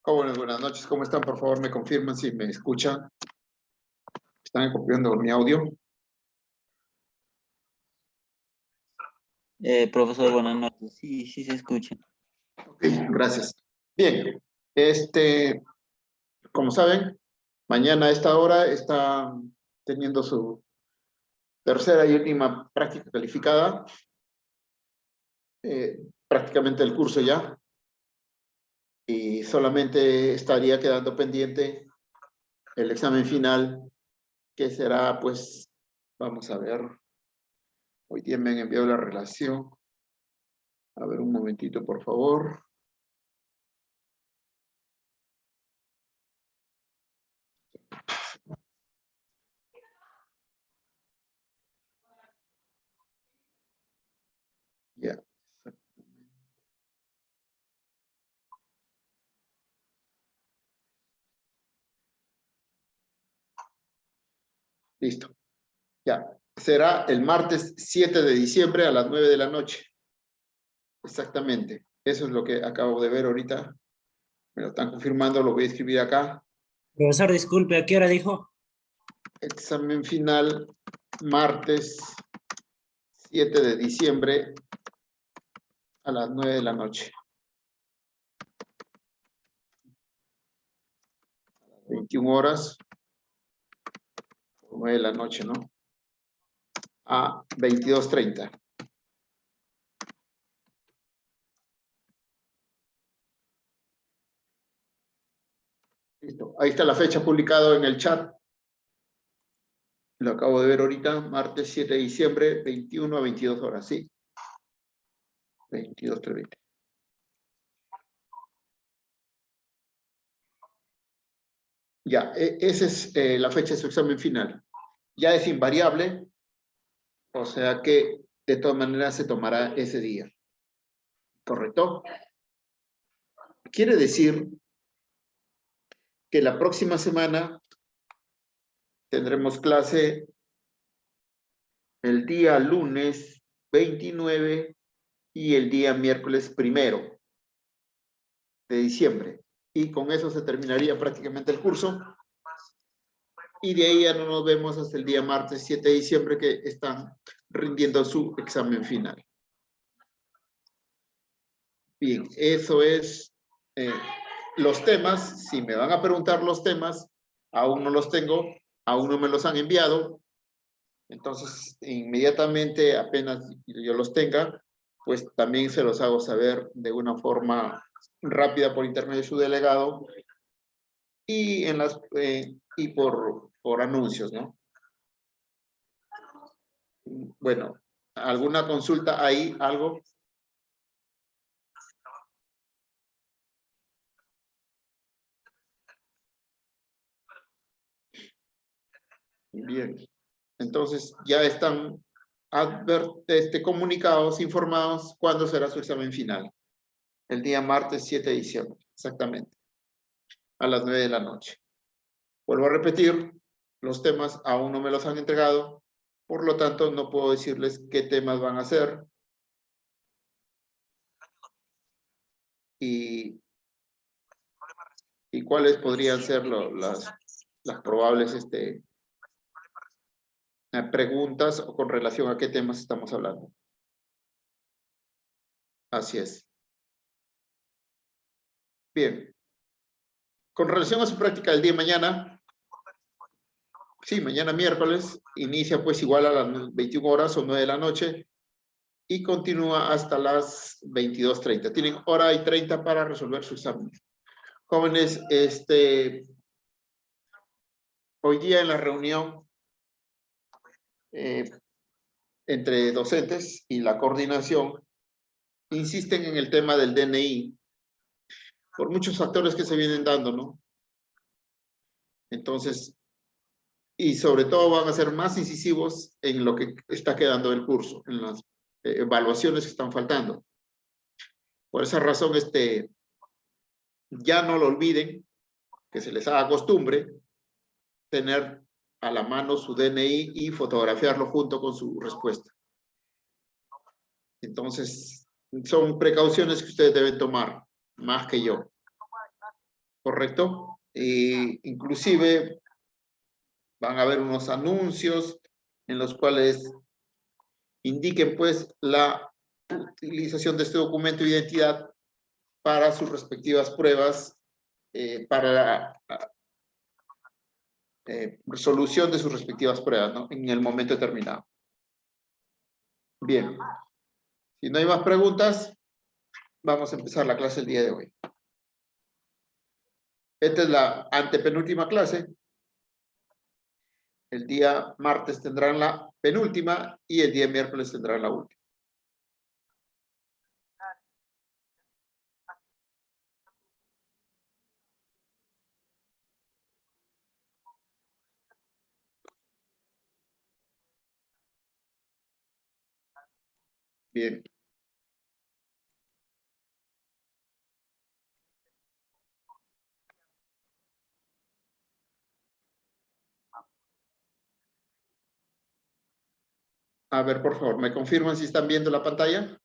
Jóvenes, buenas noches. ¿Cómo están? Por favor, me confirman si me escuchan. ¿Están copiando mi audio? Profesor, buenas noches. Sí, sí se escucha. Ok, gracias. Bien, como saben, mañana a esta hora está teniendo su tercera y última práctica calificada. Prácticamente el curso ya. Y solamente estaría quedando pendiente el examen final, que será, pues, vamos a ver. Hoy día me han enviado la relación. A ver, un momentito, por favor. Ya. Listo. Ya. Será el martes 7 de diciembre a las 9 de la noche. Exactamente. Eso es lo que acabo de ver ahorita. Me lo están confirmando, lo voy a escribir acá. Profesor, disculpe, ¿a qué hora dijo? Examen final, martes 7 de diciembre a las 9 de la noche. 21 horas, 9 de la noche, ¿no? A 22:30. Listo. Ahí está la fecha publicado en el chat. Lo acabo de ver ahorita, martes 7 de diciembre, 21 a 22 horas, ¿sí? 22:30. Ya, esa es la fecha de su examen final. Ya es invariable, o sea que de todas maneras se tomará ese día. ¿Correcto? Quiere decir que la próxima semana tendremos clase el día lunes 29 y el día miércoles 1 de diciembre. Y con eso se terminaría prácticamente el curso. Y de ahí ya no nos vemos hasta el día martes 7 de diciembre que están rindiendo su examen final. Bien, eso es los temas. Si me van a preguntar los temas, aún no los tengo, aún no me los han enviado. Entonces, inmediatamente, apenas yo los tenga, pues también se los hago saber de una forma rápida por intermedio de su delegado y, y por anuncios, ¿no? Bueno, ¿alguna consulta ahí? ¿Algo? Bien. Entonces, ya están comunicados, informados cuándo será su examen final. El día martes 7 de diciembre, exactamente, a las 9 de la noche. Vuelvo a repetir, los temas aún no me los han entregado, por lo tanto, no puedo decirles qué temas van a hacer. Y cuáles podrían ser las probables preguntas o con relación a qué temas estamos hablando. Así es. Bien. Con relación a su práctica del día de mañana, sí, mañana miércoles, inicia pues igual a las 21 horas o 9 de la noche y continúa hasta las 22:30. Tienen hora y 30 para resolver su examen. Jóvenes, hoy día en la reunión entre docentes y la coordinación insisten en el tema del DNI por muchos factores que se vienen dando, ¿no? Entonces, y sobre todo van a ser más incisivos en lo que está quedando del curso, en las evaluaciones que están faltando. Por esa razón, ya no lo olviden, que se les haga costumbre tener a la mano su DNI y fotografiarlo junto con su respuesta. Entonces, son precauciones que ustedes deben tomar, más que yo. ¿correcto? Inclusive van a haber unos anuncios en los cuales indiquen pues la utilización de este documento de identidad para sus respectivas pruebas, para la resolución de sus respectivas pruebas, ¿no? En el momento determinado. Bien. Si no hay más preguntas, vamos a empezar la clase el día de hoy. Esta es la antepenúltima clase. El día martes tendrán la penúltima y el día miércoles tendrán la última. Bien. A ver, por favor, ¿me confirman si están viendo la pantalla?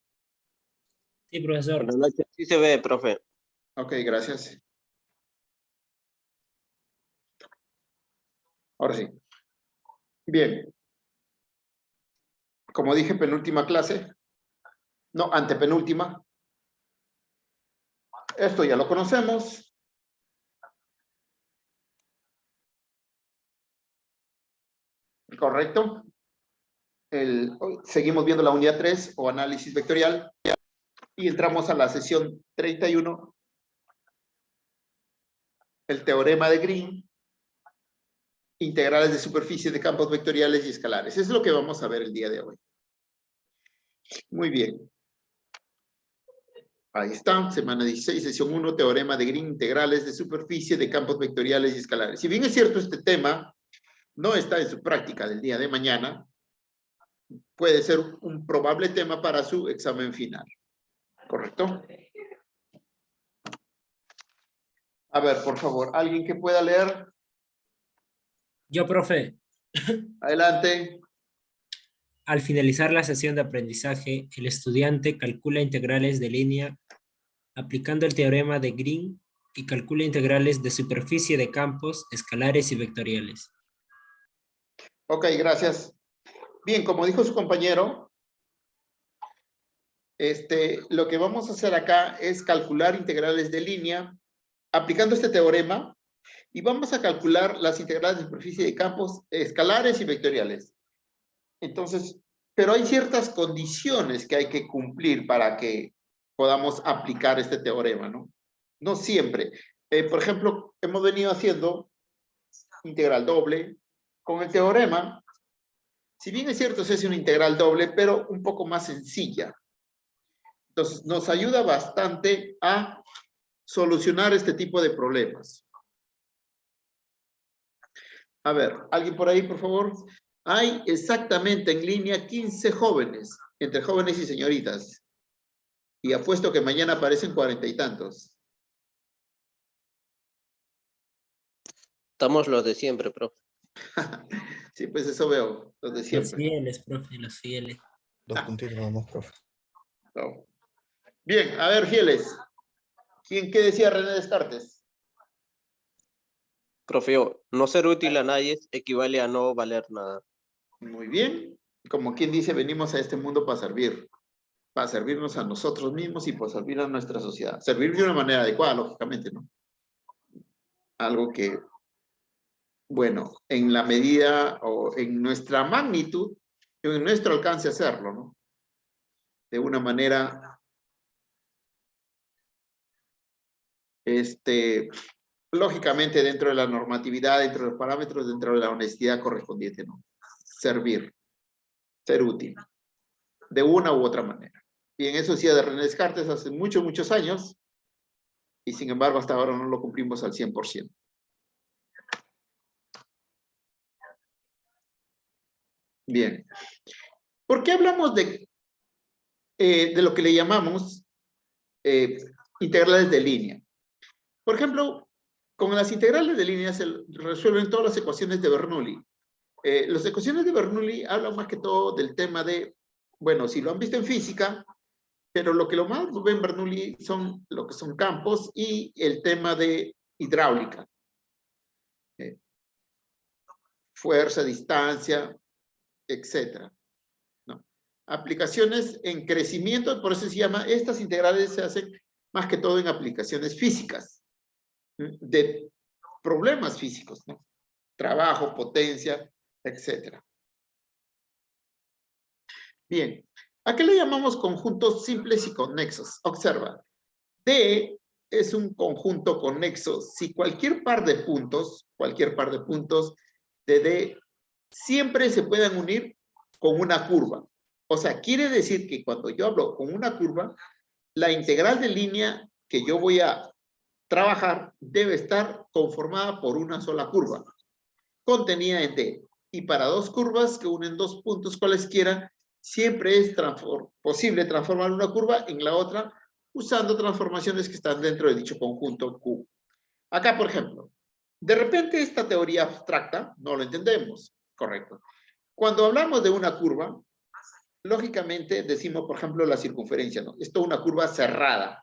Sí, profesor. Buenas noches. Sí se ve, profe. Ok, gracias. Ahora sí. Bien. Como dije, penúltima clase. No, antepenúltima. Esto ya lo conocemos. ¿Correcto? Seguimos viendo la unidad 3 o análisis vectorial y entramos a la sesión 31, el teorema de Green, integrales de superficie de campos vectoriales y escalares. Eso es lo que vamos a ver el día de hoy. Muy bien. Ahí está, semana 16, sesión 1, teorema de Green, integrales de superficie de campos vectoriales y escalares. Si bien es cierto, este tema no está en su práctica del día de mañana, puede ser un probable tema para su examen final. ¿Correcto? A ver, por favor, ¿alguien que pueda leer? Yo, profe. Adelante. Al finalizar la sesión de aprendizaje, el estudiante calcula integrales de línea aplicando el teorema de Green y calcula integrales de superficie de campos, escalares y vectoriales. Ok, gracias. Bien, como dijo su compañero, lo que vamos a hacer acá es calcular integrales de línea aplicando este teorema y vamos a calcular las integrales de superficie de campos escalares y vectoriales. Entonces, pero hay ciertas condiciones que hay que cumplir para que podamos aplicar este teorema, ¿no? No siempre. Por ejemplo, hemos venido haciendo integral doble con el teorema. Si bien es cierto, se hace una integral doble, pero un poco más sencilla. Entonces, nos ayuda bastante a solucionar este tipo de problemas. A ver, ¿alguien por ahí, por favor? Hay exactamente en línea 15 jóvenes, entre jóvenes y señoritas. Y apuesto que mañana aparecen 40 y tantos. Estamos los de siempre, profe. Sí, pues eso veo, los de Los siempre. fieles, profe, los fieles. Dos puntitos nomás, profe. No. Bien, a ver, fieles. ¿Qué decía René Descartes? Profe, no ser útil a nadie equivale a no valer nada. Muy bien. Como quien dice, venimos a este mundo para servir. Para servirnos a nosotros mismos y para servir a nuestra sociedad. Servir de una manera adecuada, lógicamente, ¿no? Algo que, bueno, en la medida o en nuestra magnitud, en nuestro alcance hacerlo, ¿no? De una manera, lógicamente dentro de la normatividad, dentro de los parámetros, dentro de la honestidad correspondiente, ¿no? Servir, ser útil, de una u otra manera. Y en eso decía de René Descartes hace muchos, muchos años, y sin embargo hasta ahora no lo cumplimos al 100%. Bien. ¿Por qué hablamos de lo que le llamamos integrales de línea? Por ejemplo, con las integrales de línea se resuelven todas las ecuaciones de Bernoulli. Las ecuaciones de Bernoulli hablan más que todo del tema de, bueno, si lo han visto en física, pero lo que lo más ven Bernoulli son lo que son campos y el tema de hidráulica. Fuerza, distancia, etcétera. ¿No? Aplicaciones en crecimiento, por eso se llama, estas integrales se hacen más que todo en aplicaciones físicas, de problemas físicos, ¿no? Trabajo, potencia, etcétera. Bien, ¿a qué le llamamos conjuntos simples y conexos? Observa, D es un conjunto conexo si cualquier par de puntos de D siempre se puedan unir con una curva. O sea, quiere decir que cuando yo hablo con una curva, la integral de línea que yo voy a trabajar debe estar conformada por una sola curva, contenida en D. Y para dos curvas que unen dos puntos cualesquiera, siempre es posible transformar una curva en la otra usando transformaciones que están dentro de dicho conjunto Q. Acá, por ejemplo, de repente esta teoría abstracta no lo entendemos, correcto. Cuando hablamos de una curva, lógicamente decimos, por ejemplo, la circunferencia, ¿no? Esto es una curva cerrada.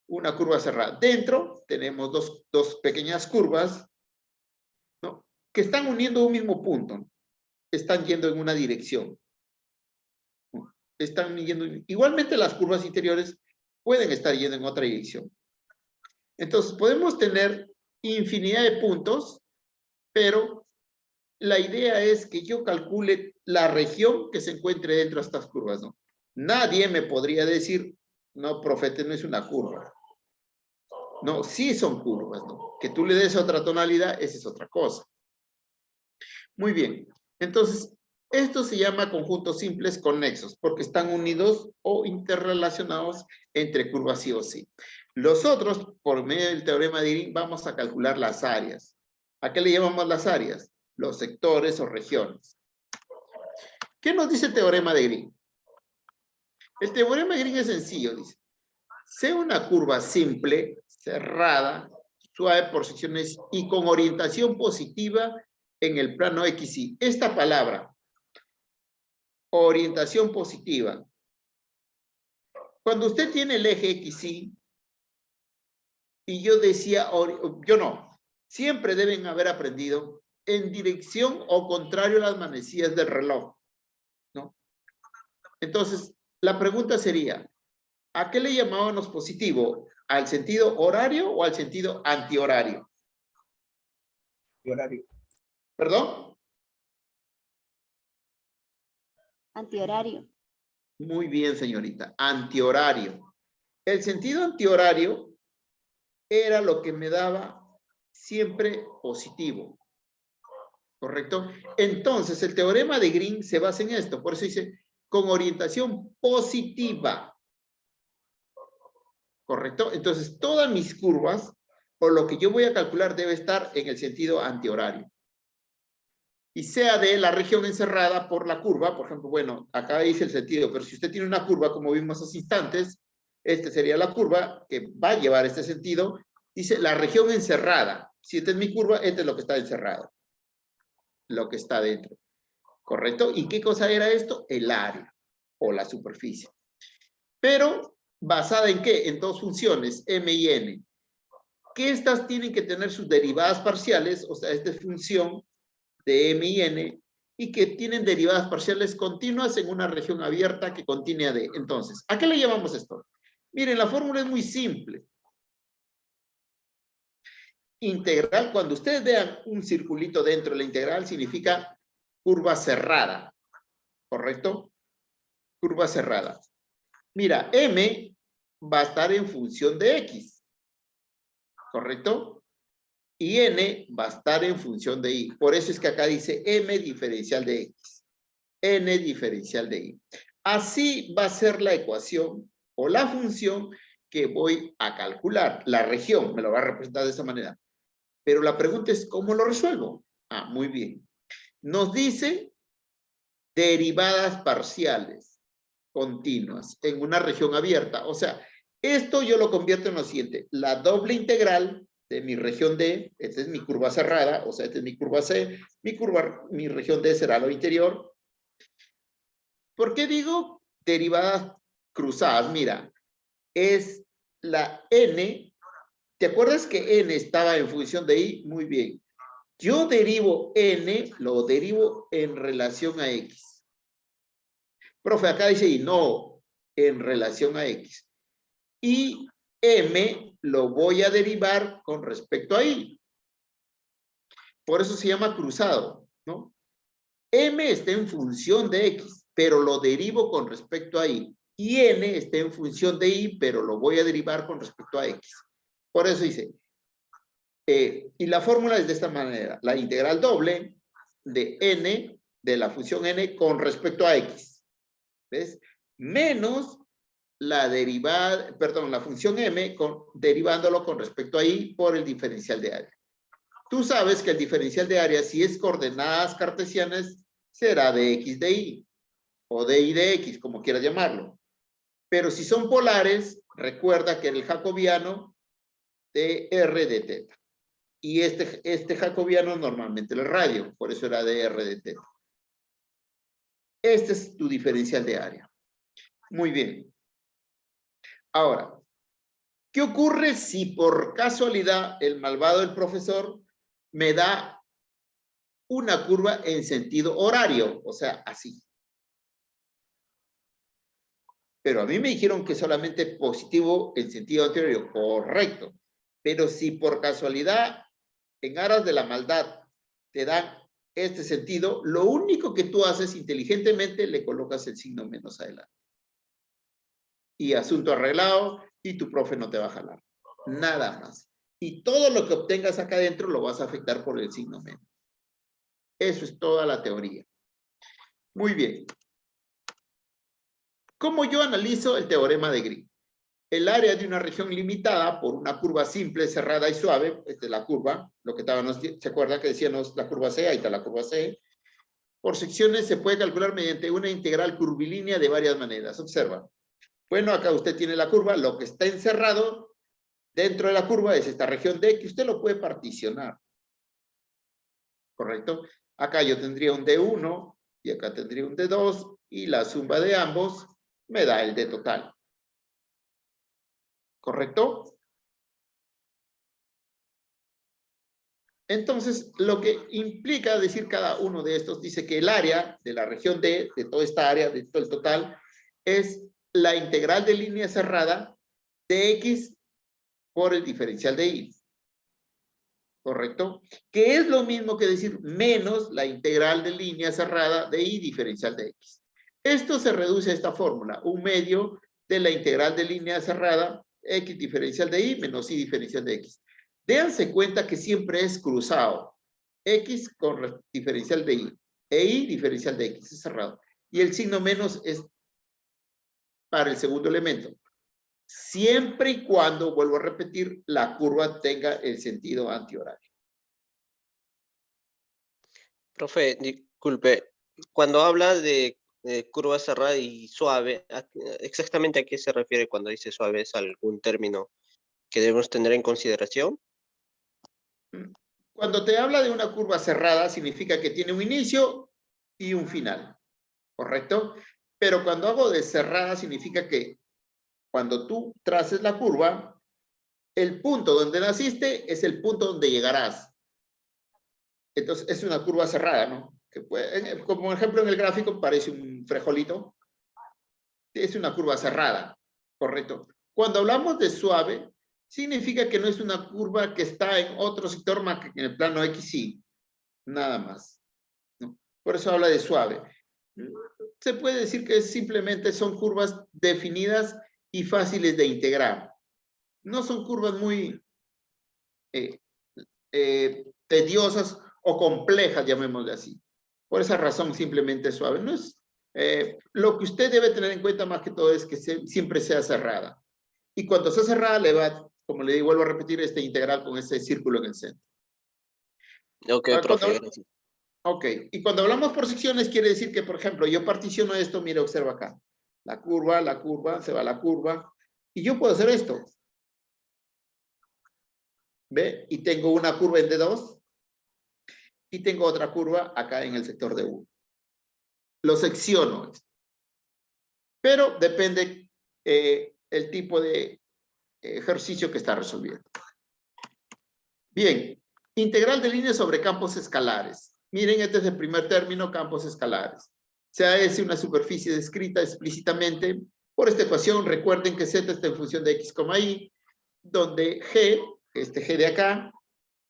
Una curva cerrada. Dentro tenemos dos pequeñas curvas, ¿no? Que están uniendo un mismo punto. Están yendo en una dirección. Están yendo, igualmente las curvas interiores pueden estar yendo en otra dirección. Entonces podemos tener infinidad de puntos, pero la idea es que yo calcule la región que se encuentre dentro de estas curvas, ¿no? Nadie me podría decir, no, profe, no es una curva. No, sí son curvas, ¿no? Que tú le des otra tonalidad, esa es otra cosa. Muy bien. Entonces, esto se llama conjuntos simples conexos, porque están unidos o interrelacionados entre curvas sí o sí. Los otros, por medio del teorema de Green, vamos a calcular las áreas. ¿A qué le llamamos las áreas? Los sectores o regiones. ¿Qué nos dice el teorema de Green? El teorema de Green es sencillo, dice. Sea una curva simple, cerrada, suave por secciones y con orientación positiva en el plano XY. Esta palabra, orientación positiva. Cuando usted tiene el eje XY, y yo decía, yo no, siempre deben haber aprendido en dirección o contrario a las manecillas del reloj, ¿no? Entonces, la pregunta sería, ¿a qué le llamábamos positivo? ¿Al sentido horario o al sentido antihorario? Horario. ¿Perdón? Antihorario. Muy bien, señorita. Antihorario. El sentido antihorario era lo que me daba siempre positivo. ¿Correcto? Entonces, el teorema de Green se basa en esto. Por eso dice, con orientación positiva. ¿Correcto? Entonces, todas mis curvas, o lo que yo voy a calcular, debe estar en el sentido antihorario. Y sea de la región encerrada por la curva, por ejemplo, bueno, acá dice el sentido, pero si usted tiene una curva, como vimos hace instantes, esta sería la curva que va a llevar este sentido. Dice la región encerrada. Si esta es mi curva, este es lo que está encerrado. Lo que está dentro. ¿Correcto? ¿Y qué cosa era esto? El área o la superficie. Pero, ¿basada en qué? En dos funciones, m y n. Que estas tienen que tener sus derivadas parciales, o sea, esta es función de m y n, y que tienen derivadas parciales continuas en una región abierta que contiene a d. Entonces, ¿a qué le llamamos esto? Miren, la fórmula es muy simple. Integral, cuando ustedes vean un circulito dentro de la integral, significa curva cerrada. ¿Correcto? Curva cerrada. Mira, m va a estar en función de x. ¿Correcto? Y n va a estar en función de y. Por eso es que acá dice m diferencial de x. N diferencial de y. Así va a ser la ecuación o la función que voy a calcular. La región me lo va a representar de esa manera. Pero la pregunta es, ¿cómo lo resuelvo? Ah, muy bien. Nos dice derivadas parciales continuas en una región abierta. O sea, esto yo lo convierto en lo siguiente. La doble integral de mi región D, esta es mi curva cerrada, o sea, esta es mi curva C, mi región D será lo interior. ¿Por qué digo derivadas cruzadas? Mira, es la N ¿Te acuerdas que n estaba en función de y? Muy bien. Yo derivo n, lo derivo en relación a x. Profe, acá dice y, no, en relación a x. Y m lo voy a derivar con respecto a y. Por eso se llama cruzado, ¿no? M está en función de x, pero lo derivo con respecto a y. Y n está en función de y, pero lo voy a derivar con respecto a x. Por eso dice, y la fórmula es de esta manera, la integral doble de n, de la función n con respecto a x, ¿ves? Menos la derivada, perdón, la función m derivándolo con respecto a y por el diferencial de área. Tú sabes que el diferencial de área, si es coordenadas cartesianas, será de x de y, o de y de x, como quieras llamarlo. Pero si son polares, recuerda que en el jacobiano, de r de teta. Y este jacobiano normalmente el radio, por eso era de r de teta. Este es tu diferencial de área. Muy bien. Ahora, ¿qué ocurre si por casualidad el malvado del profesor me da una curva en sentido horario? O sea, así. Pero a mí me dijeron que solamente positivo en sentido anterior. Correcto. Pero si por casualidad, en aras de la maldad, te dan este sentido, lo único que tú haces inteligentemente, le colocas el signo menos adelante. Y asunto arreglado, y tu profe no te va a jalar. Nada más. Y todo lo que obtengas acá adentro lo vas a afectar por el signo menos. Eso es toda la teoría. Muy bien. ¿Cómo yo analizo el teorema de Green? El área de una región limitada por una curva simple, cerrada y suave, esta es la curva, lo que estábamos, ¿se acuerda que decíamos la curva C? Ahí está la curva C. Por secciones se puede calcular mediante una integral curvilínea de varias maneras. Observa. Bueno, acá usted tiene la curva, lo que está encerrado dentro de la curva es esta región D, que usted lo puede particionar. ¿Correcto? Acá yo tendría un D1 y acá tendría un D2 y la suma de ambos me da el D total. ¿Correcto? Entonces, lo que implica decir cada uno de estos, dice que el área de la región D, de toda esta área, de todo el total, es la integral de línea cerrada de X por el diferencial de Y. ¿Correcto? Que es lo mismo que decir menos la integral de línea cerrada de Y diferencial de X. Esto se reduce a esta fórmula, un medio de la integral de línea cerrada X diferencial de Y menos Y diferencial de X. Déanse cuenta que siempre es cruzado. X con diferencial de Y. E Y diferencial de X es cerrado. Y el signo menos es para el segundo elemento. Siempre y cuando, vuelvo a repetir, la curva tenga el sentido antihorario. Profe, disculpe, cuando habla de curva cerrada y suave, ¿exactamente a qué se refiere cuando dice suave? ¿Es algún término que debemos tener en consideración? Cuando te habla de una curva cerrada, significa que tiene un inicio y un final, ¿correcto? Pero cuando hago de cerrada, significa que cuando tú traces la curva, el punto donde naciste es el punto donde llegarás. Entonces, es una curva cerrada, ¿no? Que puede, como ejemplo en el gráfico, parece un frijolito. Es una curva cerrada, ¿correcto? Cuando hablamos de suave, significa que no es una curva que está en otro sector más que en el plano XY. Nada más, ¿no? Por eso habla de suave. Se puede decir que simplemente son curvas definidas y fáciles de integrar. No son curvas muy tediosas o complejas, llamémosle así. Por esa razón, simplemente suave. No es, lo que usted debe tener en cuenta más que todo es que siempre sea cerrada. Y cuando sea cerrada, le va, como le digo, vuelvo a repetir, este integral con ese círculo en el centro. Ok, profe, gracias. Ok, y cuando hablamos por secciones, quiere decir que, por ejemplo, yo particiono esto, mira, observa acá. La curva, se va la curva. Y yo puedo hacer esto. ¿Ve? Y tengo una curva en D2. Y tengo otra curva acá en el sector D1. Lo secciono. Pero depende el tipo de ejercicio que está resolviendo. Bien, integral de líneas sobre campos escalares. Miren, este es el primer término, campos escalares. Sea S una superficie descrita explícitamente por esta ecuación. Recuerden que Z está en función de X, Y, donde G, este G de acá,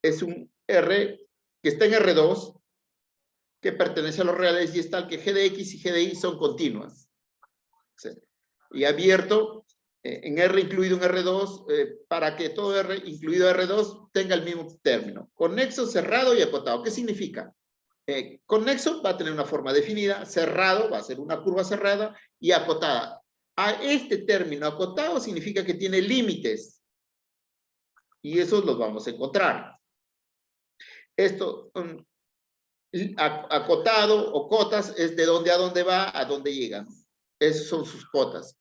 es un R que está en R2, que pertenece a los reales y es tal que G de X y G de Y son continuas. ¿Sí? Y abierto en R incluido en R2 para que todo R incluido R2 tenga el mismo término. Conexo, cerrado y acotado. ¿Qué significa? Conexo va a tener una forma definida, cerrado va a ser una curva cerrada y acotada. A este término acotado significa que tiene límites y esos los vamos a encontrar. Esto acotado o cotas es de dónde a dónde va, a dónde llegan. Esos son sus cotas.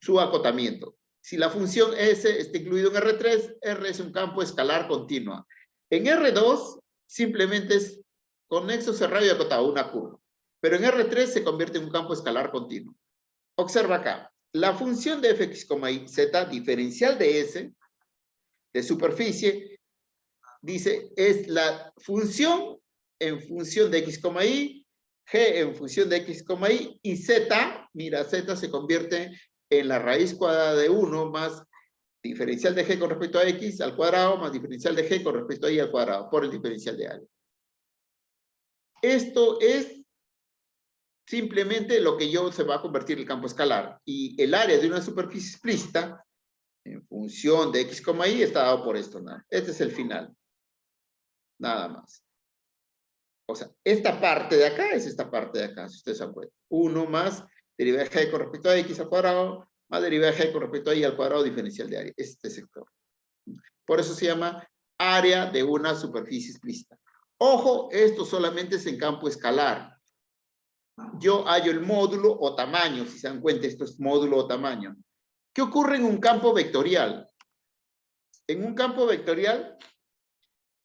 Su acotamiento. Si la función S está incluido en R3, R es un campo escalar continua. En R2 simplemente es conexo, cerrado y acotado, una curva. Pero en R3 se convierte en un campo escalar continuo. Observa acá. La función de fx, y, z diferencial de S, de superficie, dice, es la función en función de x, y, g en función de x, y z, mira, z se convierte en la raíz cuadrada de 1 más diferencial de g con respecto a x al cuadrado más diferencial de g con respecto a y al cuadrado por el diferencial de área. Esto es simplemente lo que se va a convertir en el campo escalar. Y el área de una superficie explícita en función de x, y está dado por esto. ¿No? Este es el final. Nada más. O sea, esta parte de acá es esta parte de acá, si ustedes se acuerdan. 1 más derivada de g con respecto a x al cuadrado, más derivada de g con respecto a y al cuadrado diferencial de área. Este sector. Por eso se llama área de una superficie explícita. Ojo, esto solamente es en campo escalar. Yo hallo el módulo o tamaño, si se dan cuenta, esto es módulo o tamaño. ¿Qué ocurre en un campo vectorial? En un campo vectorial,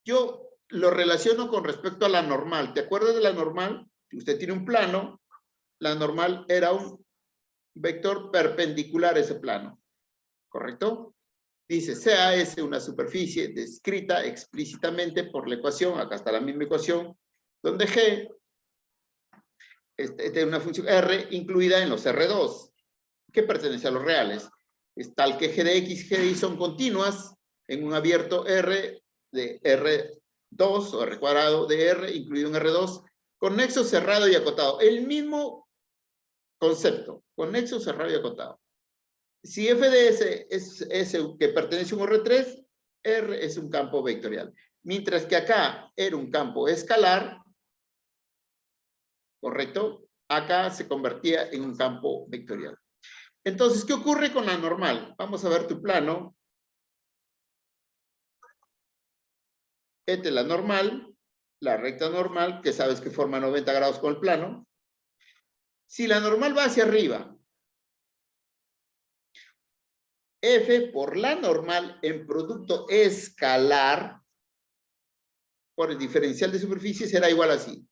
yo lo relaciono con respecto a la normal. ¿Te acuerdas de la normal? Si usted tiene un plano, la normal era un vector perpendicular a ese plano. ¿Correcto? Dice, sea S una superficie descrita explícitamente por la ecuación, acá está la misma ecuación, donde G es una función R incluida en los R2, que pertenece a los reales. Es tal que G de X y G de Y son continuas en un abierto R de R2 o R cuadrado de R, incluido en R2, conexo, cerrado y acotado. El mismo concepto, conexo, cerrado y acotado. Si f de S es S que pertenece a un R3, R es un campo vectorial. Mientras que acá era un campo escalar, ¿correcto? Acá se convertía en un campo vectorial. Entonces, ¿qué ocurre con la normal? Vamos a ver tu plano. Esta es la normal, la recta normal, que sabes que forma 90 grados con el plano. Si la normal va hacia arriba, F por la normal en producto escalar por el diferencial de superficie será igual así.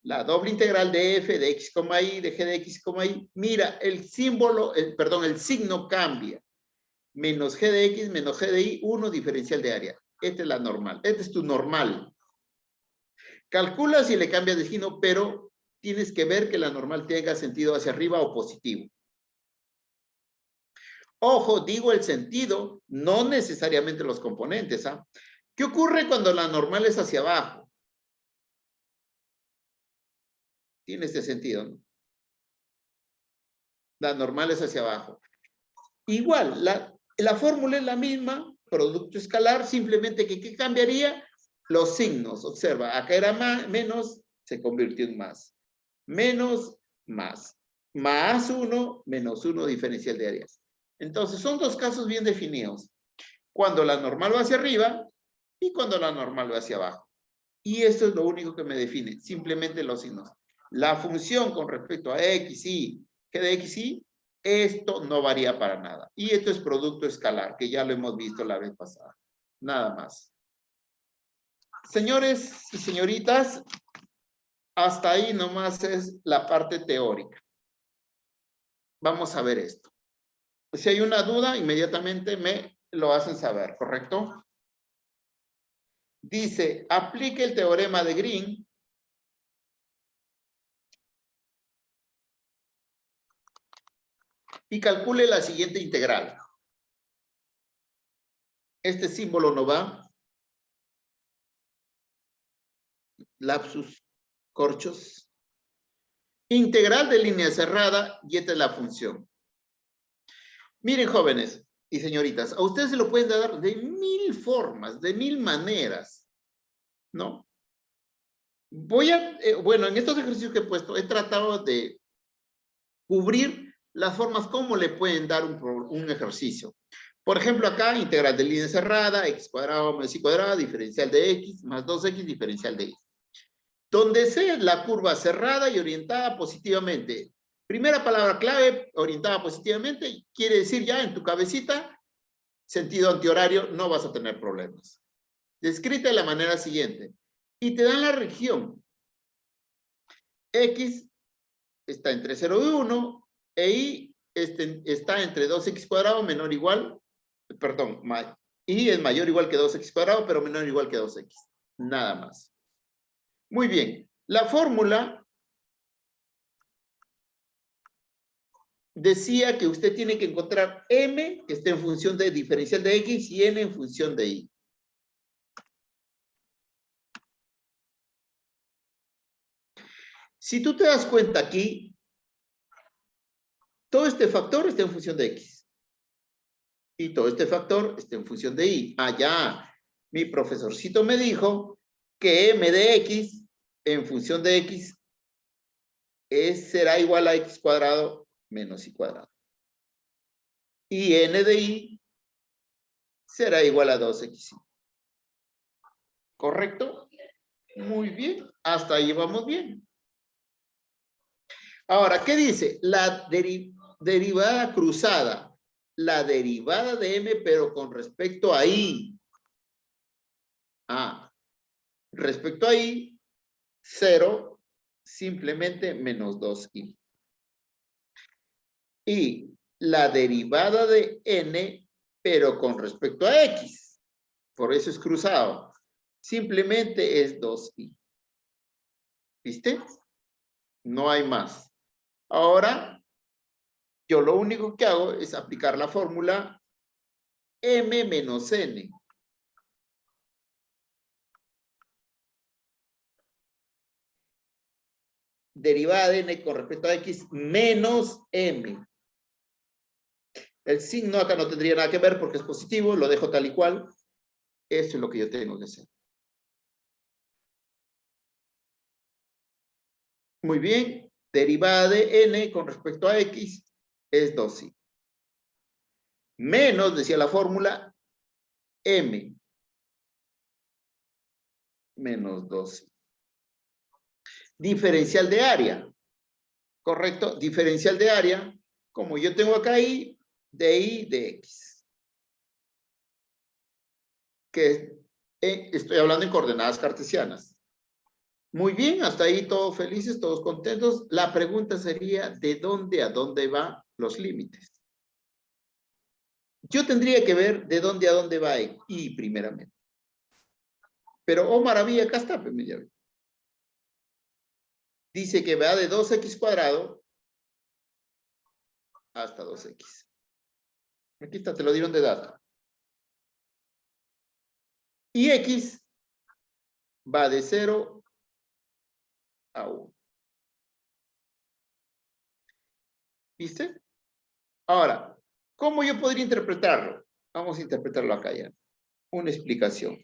La doble integral de f de x, y, de g de x, y. Mira, el símbolo, el signo cambia. Menos g de x, menos g de y, 1 diferencial de área. Esta es la normal. Esta es tu normal. Calcula si le cambias de signo, pero tienes que ver que la normal tenga sentido hacia arriba o positivo. Ojo, digo el sentido, no necesariamente los componentes. ¿Ah? ¿Qué ocurre cuando la normal es hacia abajo? Tiene este sentido, ¿no? La normal es hacia abajo. Igual, la fórmula es la misma, producto escalar, simplemente que ¿qué cambiaría? Los signos. Observa, acá era menos, se convirtió en más. Menos, más. Más 1, menos 1 diferencial de áreas. Entonces, son dos casos bien definidos. Cuando la normal va hacia arriba y cuando la normal va hacia abajo. Y esto es lo único que me define, simplemente los signos. La función con respecto a x, y, g de x, y, esto no varía para nada. Y esto es producto escalar, que ya lo hemos visto la vez pasada. Nada más. Señores y señoritas, hasta ahí nomás es la parte teórica. Vamos a ver esto. Si hay una duda, inmediatamente me lo hacen saber, ¿correcto? Dice, aplique el teorema de Green y calcule la siguiente integral. Este símbolo no va. Lapsus, corchos. Integral de línea cerrada y esta es la función. Miren, jóvenes y señoritas, a ustedes se lo pueden dar de 1000 formas, de 1000 maneras, ¿no? Bueno, en estos ejercicios que he puesto, he tratado de cubrir las formas como le pueden dar un ejercicio. Por ejemplo, acá, integral de línea cerrada, x cuadrado más y cuadrado, diferencial de x, más 2x, diferencial de y. Donde sea la curva cerrada y orientada positivamente. Primera palabra clave, orientada positivamente, quiere decir ya en tu cabecita, sentido antihorario, no vas a tener problemas. Descrita de la manera siguiente. Y te dan la región. X está entre 0 y 1, e y está entre 2x cuadrado menor o igual, perdón, y es mayor o igual que 2x cuadrado, pero menor o igual que 2x. Nada más. Muy bien. La fórmula decía que usted tiene que encontrar m que esté en función de diferencial de x y n en función de y. Si tú te das cuenta aquí, todo este factor está en función de x. Y todo este factor está en función de y. Ah, ya. Mi profesorcito me dijo que m de x en función de x será igual a x cuadrado menos y cuadrado. Y n de y será igual a 2x. ¿Correcto? Muy bien. Hasta ahí vamos bien. Ahora, ¿qué dice? La derivada cruzada. La derivada de m, pero con respecto a y. Ah, respecto a y, 0, simplemente menos 2y. Y la derivada de n, pero con respecto a x. Por eso es cruzado. Simplemente es 2y. ¿Viste? No hay más. Ahora, yo lo único que hago es aplicar la fórmula m menos n. Derivada de n con respecto a x menos m. El signo acá no tendría nada que ver porque es positivo, lo dejo tal y cual. Eso es lo que yo tengo que hacer. Muy bien. Derivada de n con respecto a x es 2y. Menos, decía la fórmula, m menos 2y. Diferencial de área. ¿Correcto? Diferencial de área. Como yo tengo acá y de x. Que estoy hablando en coordenadas cartesianas. Muy bien, hasta ahí todos felices, todos contentos. La pregunta sería, ¿de dónde a dónde van los límites? Yo tendría que ver de dónde a dónde va y primeramente. Pero, oh maravilla, acá está, pues, ya ve. Dice que va de 2x cuadrado hasta 2x. Aquí está, te lo dieron de data. Y x va de 0 a 1. ¿Viste? Ahora, ¿cómo yo podría interpretarlo? Vamos a interpretarlo acá ya. Una explicación.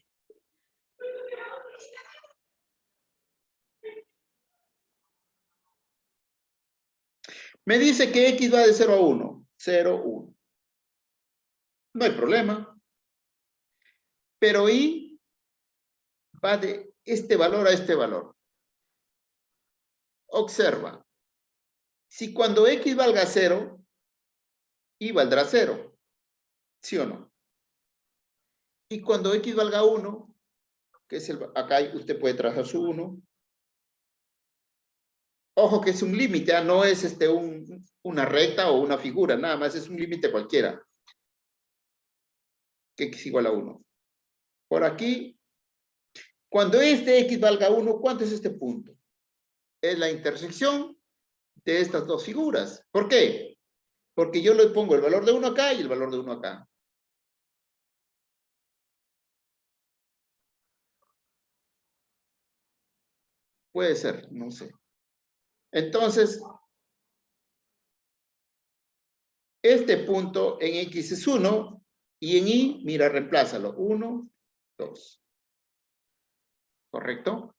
Me dice que x va de 0 a 1. 0, 1. No hay problema. Pero y va de este valor a este valor. Observa. Si cuando x valga 0, y valdrá 0. ¿Sí o no? Y cuando x valga 1, que es acá usted puede trazar su 1. Ojo que es un límite, no es una recta o una figura, nada más es un límite cualquiera. Que x igual a 1. Por aquí, Cuando este X valga 1, ¿cuánto es este punto? Es la intersección de estas dos figuras. ¿Por qué? Porque yo le pongo el valor de 1 acá y el valor de 1 acá. Puede ser, no sé. Entonces, este punto en X es 1 y en Y, mira, reemplázalo. 1, 2. ¿Correcto?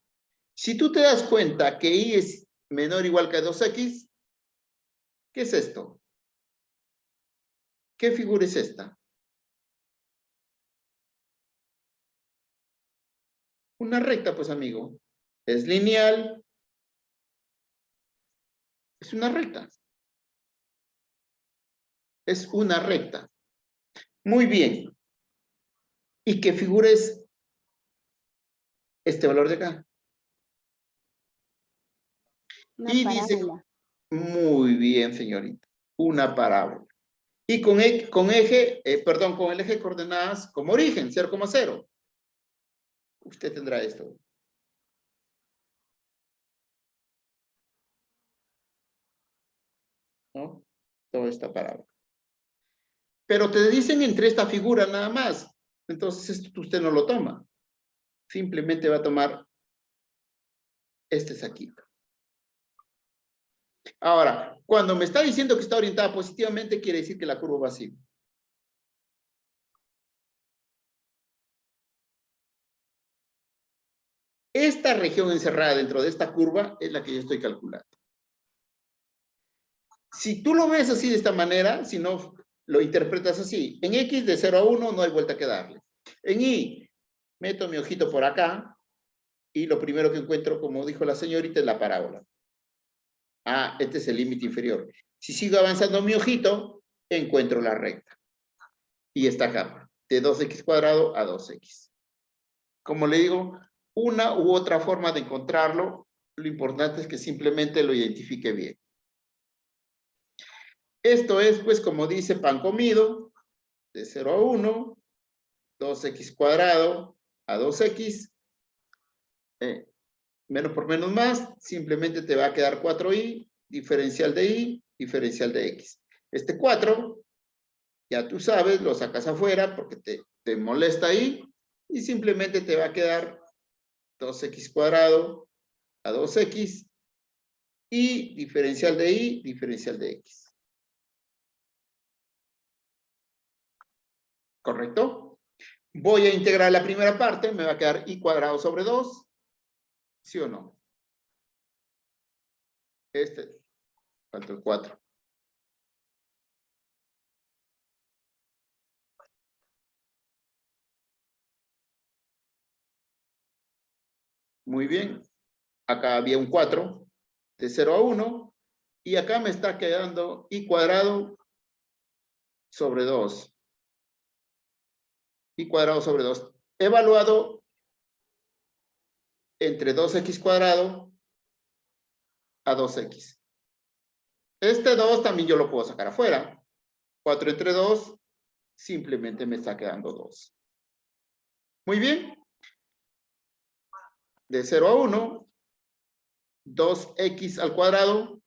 Si tú te das cuenta que Y es menor o igual que 2X, ¿qué es esto? ¿Qué figura es esta? Una recta, pues, amigo. Es lineal. Es una recta. Es una recta. Muy bien. ¿Y qué figura es este valor de acá? Una Y dice, parábola. muy bien, señorita, una parábola. Y con el eje de coordenadas como origen, 0,0. Usted tendrá esto. ¿No? Toda esta parábola. Pero te dicen entre esta figura nada más. Entonces esto usted no lo toma. Simplemente va a tomar este saquito. Ahora, cuando me está diciendo que está orientada positivamente, quiere decir que la curva va así. Esta región encerrada dentro de esta curva es la que yo estoy calculando. Si tú lo ves así de esta manera, si no lo interpretas así, en X de 0 a 1 no hay vuelta que darle. En Y, meto mi ojito por acá y lo primero que encuentro, como dijo la señorita, es la parábola. Ah, este es el límite inferior. Si sigo avanzando mi ojito, encuentro la recta. Y esta capa, de 2x cuadrado a 2x. Como le digo, una u otra forma de encontrarlo, lo importante es que simplemente lo identifique bien. Esto es, pues, como dice pan comido, de 0 a 1, 2x cuadrado a 2x, menos por menos más, simplemente te va a quedar 4y, diferencial de y, diferencial de x. Este 4, ya tú sabes, lo sacas afuera porque te molesta ahí, y simplemente te va a quedar 2x cuadrado a 2x, y diferencial de y, diferencial de x. ¿Correcto? Voy a integrar la primera parte, me va a quedar y cuadrado sobre 2, ¿sí o no? Falta el 4. Muy bien. Acá había un 4, de 0 a 1, y acá me está quedando y cuadrado sobre 2. Y cuadrado sobre 2. Evaluado entre 2x cuadrado a 2x. Este 2 también yo lo puedo sacar afuera. 4 entre 2, simplemente me está quedando 2. Muy bien. De 0 a 1, 2x al cuadrado,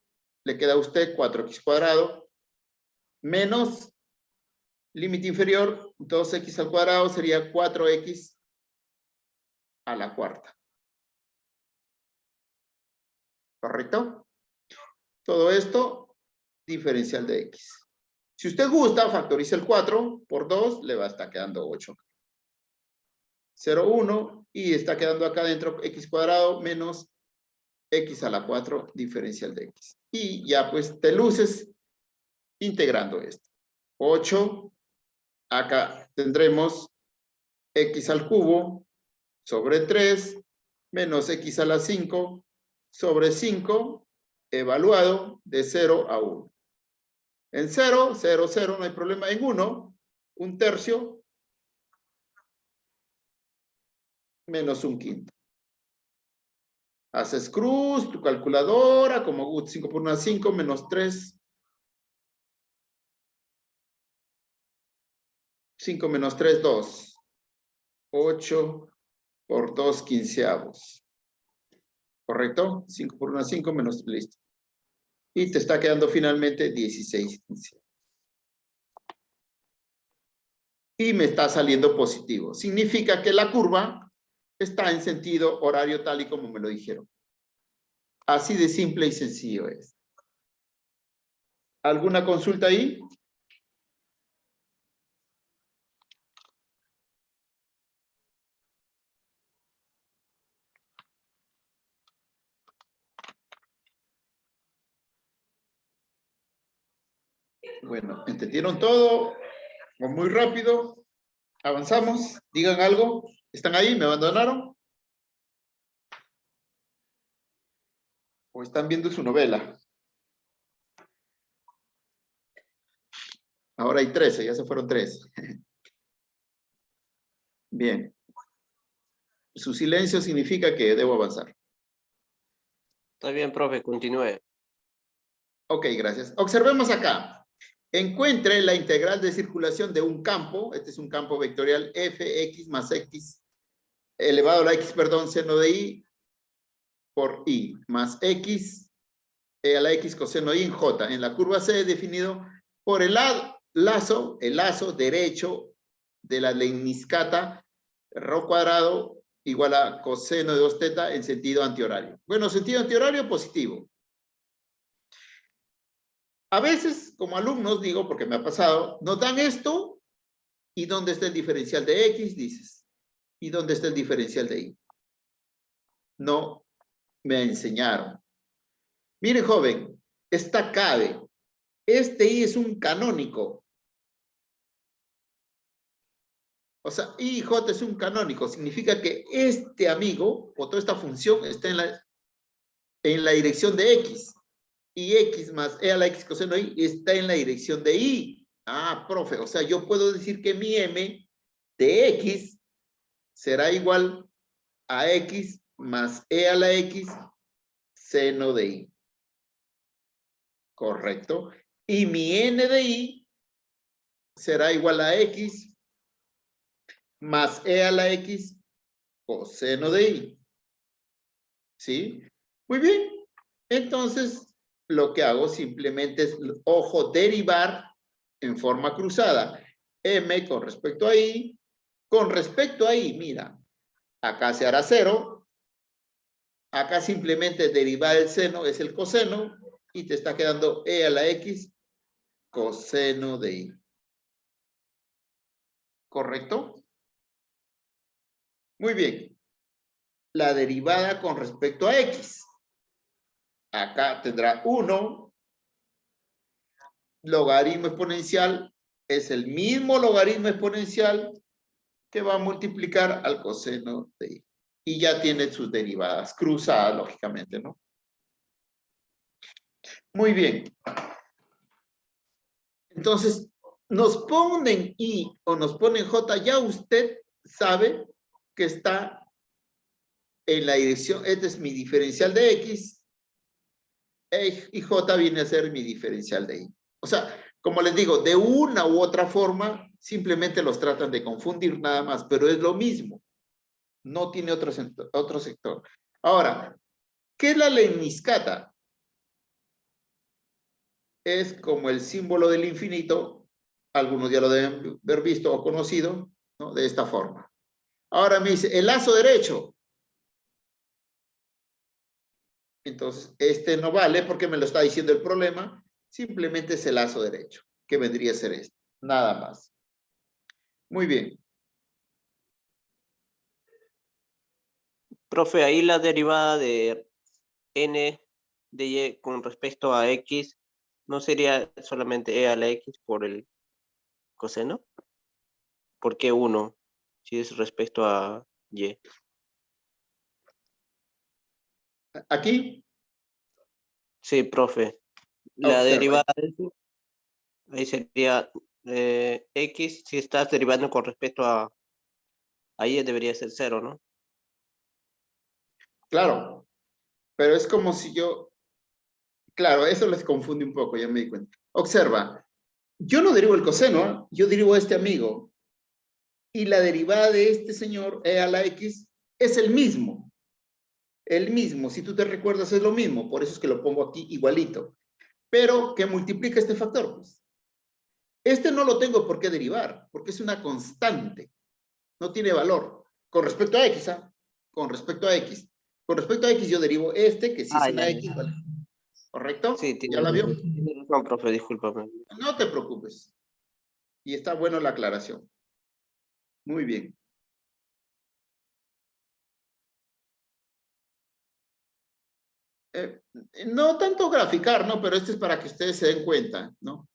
le queda a usted 4x cuadrado, menos límite inferior, 2x al cuadrado sería 4x a la cuarta. ¿Correcto? Todo esto, diferencial de x. Si usted gusta, factoriza el 4 por 2, le va a estar quedando 8. 0, 1, y está quedando acá dentro x cuadrado menos x a la 4, diferencial de x. Y ya pues te luces integrando esto. 8, acá tendremos x al cubo sobre 3 menos x a la 5 sobre 5 evaluado de 0 a 1. En 0, 0, 0, no hay problema. En 1, un tercio menos un quinto. Haces cruz, tu calculadora, como 5 por 1, 5, menos 3. 5 menos 3, 2. 8 por 2/15. ¿Correcto? 5 por 1, 5 menos, listo. Y te está quedando finalmente 16/15. Y me está saliendo positivo. Significa que la curva está en sentido horario tal y como me lo dijeron. Así de simple y sencillo es. ¿Alguna consulta ahí? Bueno, ¿entendieron todo? ¿O muy rápido? ¿Avanzamos? Digan algo. ¿Están ahí? ¿Me abandonaron? ¿O están viendo su novela? Ahora hay 13, ya se fueron 3. Bien. Su silencio significa que debo avanzar. Está bien, profe, continúe. Ok, gracias. Observemos acá. Encuentre la integral de circulación de un campo. Este es un campo vectorial fx más x elevado a la x, perdón, seno de i por i más x a la x coseno i en j. En la curva C definido por el lazo derecho de la lemniscata rho cuadrado igual a coseno de 2 teta en sentido antihorario. Bueno, sentido antihorario positivo. A veces, como alumnos, digo, porque me ha pasado, nos dan esto, ¿y dónde está el diferencial de x? Dices. ¿Y dónde está el diferencial de y? No me enseñaron. Mire, joven, esta cabe. Este y es un canónico. O sea, I y J es un canónico. Significa que este amigo, o toda esta función, está en la dirección de x. Y x más e a la x coseno i está en la dirección de y. Ah, profe, o sea, yo puedo decir que mi m de x será igual a x más e a la x seno de y. Correcto. Y mi n de y será igual a x más e a la x coseno de y. ¿Sí? Muy bien. Entonces, lo que hago simplemente es, ojo, derivar en forma cruzada. M con respecto a y. Con respecto a y, mira, acá se hará 0. Acá simplemente derivar el seno es el coseno. Y te está quedando e a la x coseno de y. ¿Correcto? Muy bien. La derivada con respecto a x. Acá tendrá 1. Logaritmo exponencial es el mismo logaritmo exponencial que va a multiplicar al coseno de y. Y ya tiene sus derivadas cruzadas, lógicamente, ¿no? Muy bien. Entonces, nos ponen i o nos ponen j, ya usted sabe que está en la dirección, este es mi diferencial de x, y j viene a ser mi diferencial de y. O sea, como les digo, de una u otra forma, simplemente los tratan de confundir nada más, pero es lo mismo. No tiene otro sector. Ahora, ¿qué es la lemniscata? Es como el símbolo del infinito, algunos ya lo deben haber visto o conocido, ¿no? De esta forma. Ahora me dice, el lazo derecho. Entonces, este no vale porque me lo está diciendo el problema, simplemente es el lazo derecho, que vendría a ser este, nada más. Muy bien. Profe, ahí la derivada de n de y con respecto a x, ¿no sería solamente e a la x por el coseno? ¿Por qué 1 si es respecto a y? Aquí, Sí, profe. La observa. derivada de eso, ahí sería x, si estás derivando con respecto a y debería ser 0, ¿no? Claro, pero es como si yo... Claro, eso les confunde un poco, ya me di cuenta. Observa, yo no derivo el coseno, ¿eh? Yo derivo a este amigo. Y la derivada de este señor, e a la x, Es el mismo. El mismo, si tú te recuerdas, es lo mismo. Por eso es que lo pongo aquí igualito. Pero, ¿qué multiplica este factor? Pues, este no lo tengo por qué derivar, porque es una constante. No tiene valor. Con respecto a X, ¿ah? Con respecto a X. Con respecto a X yo derivo este, que si es una ya. X, ¿vale? ¿Correcto? Sí, ¿Ya la vio? tiene razón, profe, discúlpame. No te preocupes. Y está bueno la aclaración. Muy bien. No tanto graficar, ¿no? Pero este es para que ustedes se den cuenta, ¿no?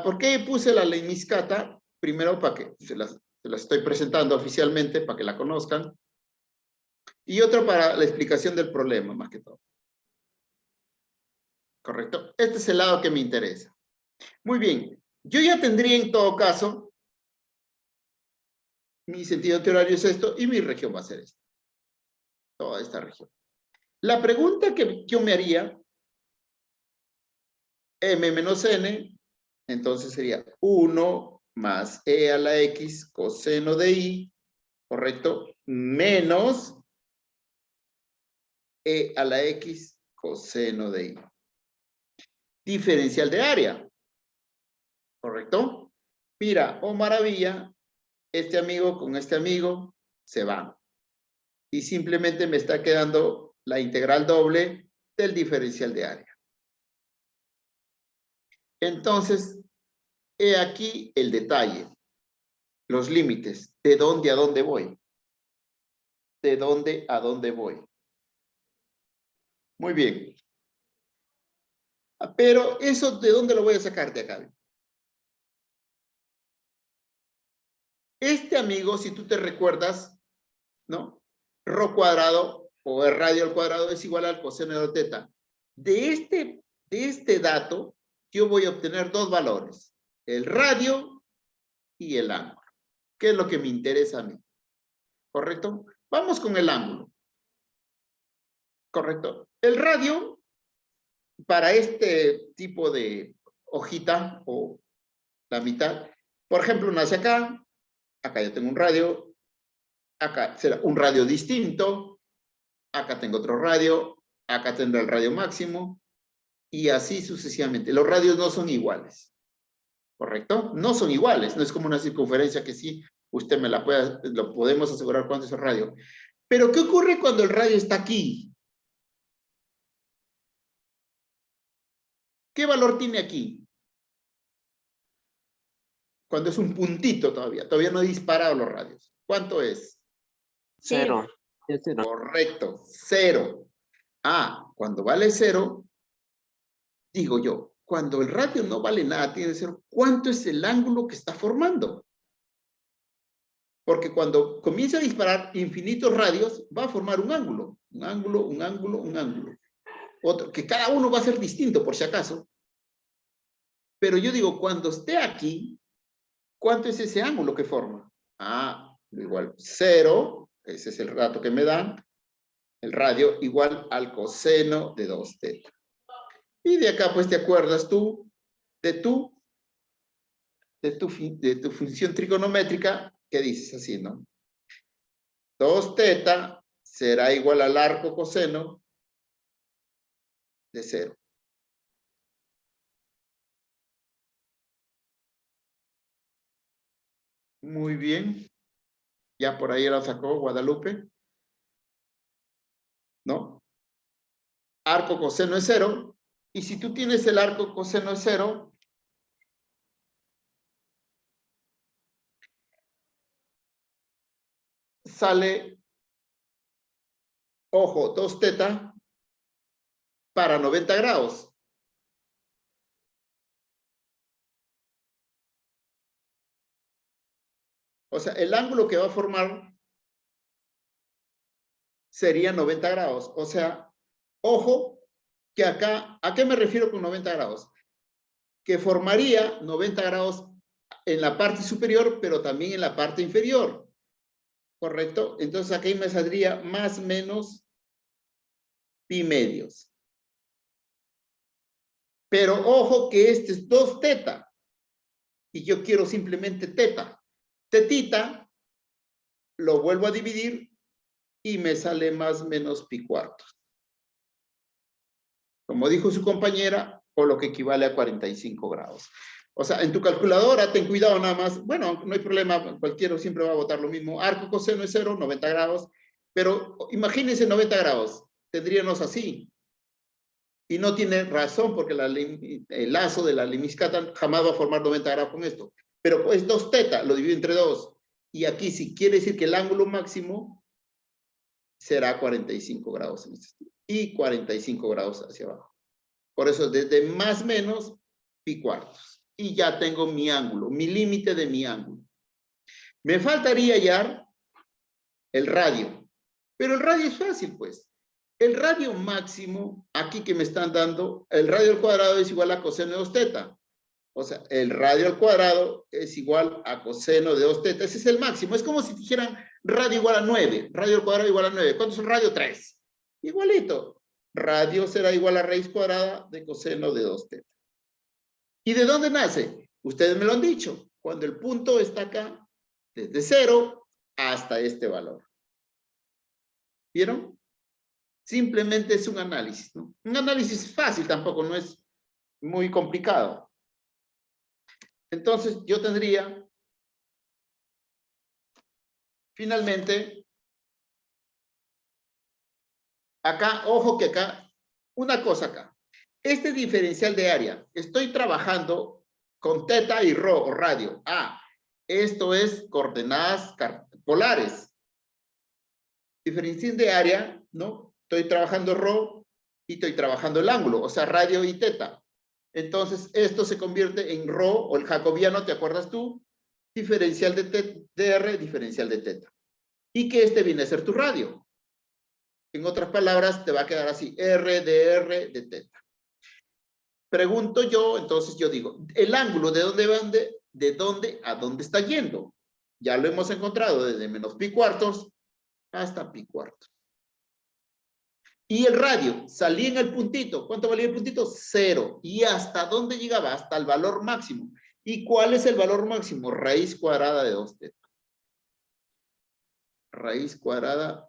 ¿Por qué puse la ley Miscata? Primero, para que se las estoy presentando oficialmente, para que la conozcan. Y otro para la explicación del problema, más que todo. ¿Correcto? Este es el lado que me interesa. Muy bien. Yo ya tendría en todo caso, mi sentido antihorario es esto y mi región va a ser esta. Toda esta región. La pregunta que yo me haría, m menos n, entonces sería 1 más e a la x coseno de i, ¿correcto? Menos e a la x coseno de i. Diferencial de área, ¿correcto? Mira, oh maravilla, este amigo con este amigo se van. Y simplemente me está quedando la integral doble del diferencial de área. Entonces, he aquí el detalle, los límites, de dónde a dónde voy. De dónde a dónde voy. Muy bien. Pero eso, ¿de dónde lo voy a sacar de acá? Este amigo, si tú te recuerdas, ¿no? Rho cuadrado o el radio al cuadrado es igual al coseno de teta. De este dato, yo voy a obtener dos valores. El radio y el ángulo. ¿Qué es lo que me interesa a mí? ¿Correcto? Vamos con el ángulo. ¿Correcto? El radio, para este tipo de hojita o la mitad, por ejemplo, nace acá, acá yo tengo un radio, acá será un radio distinto, acá tengo otro radio, acá tendrá el radio máximo, y así sucesivamente. Los radios no son iguales, ¿correcto? No son iguales, no es como una circunferencia que sí, usted me la puede, lo podemos asegurar cuánto es el radio. Pero, ¿qué ocurre cuando el radio está aquí? ¿Qué valor tiene aquí? Cuando es un puntito todavía no he disparado los radios. ¿Cuánto es? Cero. Es cero. Correcto, 0. Cuando vale 0, digo yo, cuando el radio no vale nada, tiene 0, ¿cuánto es el ángulo que está formando? Porque cuando comienza a disparar infinitos radios, va a formar un ángulo, un ángulo, un ángulo, un ángulo. Otro, que cada uno va a ser distinto, por si acaso. Pero yo digo, cuando esté aquí, ¿cuánto es ese ángulo que forma? Igual 0, ese es el dato que me dan, el radio igual al coseno de 2 teta. Y de acá, pues, te acuerdas tú de tu función trigonométrica, que dices así, ¿no? 2 teta será igual al arco coseno de 0. Muy bien. Ya por ahí la sacó Guadalupe. ¿No? Arco coseno es 0. Y si tú tienes el arco coseno es 0, sale, ojo, 2 teta para 90 grados. O sea, el ángulo que va a formar sería 90 grados. O sea, ojo, que acá, ¿a qué me refiero con 90 grados? Que formaría 90 grados en la parte superior, pero también en la parte inferior. ¿Correcto? Entonces aquí me saldría más o menos pi medios. Pero ojo que este es 2 teta. Y yo quiero simplemente teta. Tetita lo vuelvo a dividir y me sale más menos pi cuartos. Como dijo su compañera, o lo que equivale a 45 grados. O sea, en tu calculadora, ten cuidado nada más. Bueno, no hay problema, cualquiera siempre va a votar lo mismo. Arco coseno es 0, 90 grados. Pero imagínense 90 grados. Tendríamos así. Y no tiene razón porque el lazo de la lemiscata jamás va a formar 90 grados con esto. Pero pues 2 teta, lo divido entre 2. Y aquí sí quiere decir que el ángulo máximo será 45 grados en este y 45 grados hacia abajo. Por eso desde más menos pi cuartos. Y ya tengo mi ángulo, mi límite de mi ángulo. Me faltaría hallar el radio. Pero el radio es fácil, pues. El radio máximo, aquí que me están dando, el radio al cuadrado es igual a coseno de 2 teta. O sea, el radio al cuadrado es igual a coseno de 2 teta. Ese es el máximo. Es como si dijeran radio igual a 9. Radio al cuadrado igual a 9. ¿Cuánto es el radio? 3. Igualito. Radio será igual a raíz cuadrada de coseno de 2 teta. ¿Y de dónde nace? Ustedes me lo han dicho. Cuando el punto está acá, desde 0 hasta este valor. ¿Vieron? Simplemente es un análisis, ¿no? Un análisis fácil tampoco, no es muy complicado. Entonces, yo tendría, finalmente, acá, ojo que acá, una cosa acá. Este diferencial de área, estoy trabajando con teta y rho, o radio. Esto es coordenadas polares. Diferencial de área, ¿no? Estoy trabajando rho y estoy trabajando el ángulo, o sea, radio y teta. Entonces, esto se convierte en rho, o el jacobiano, ¿te acuerdas tú? Diferencial de R, diferencial de teta. Y que este viene a ser tu radio. En otras palabras, te va a quedar así, R de R de teta. Pregunto yo, entonces yo digo, el ángulo, ¿de dónde a dónde está yendo? Ya lo hemos encontrado, desde menos pi cuartos hasta pi cuartos. Y el radio, salí en el puntito. ¿Cuánto valía el puntito? 0. ¿Y hasta dónde llegaba? Hasta el valor máximo. ¿Y cuál es el valor máximo? Raíz cuadrada de 2 teta. Raíz cuadrada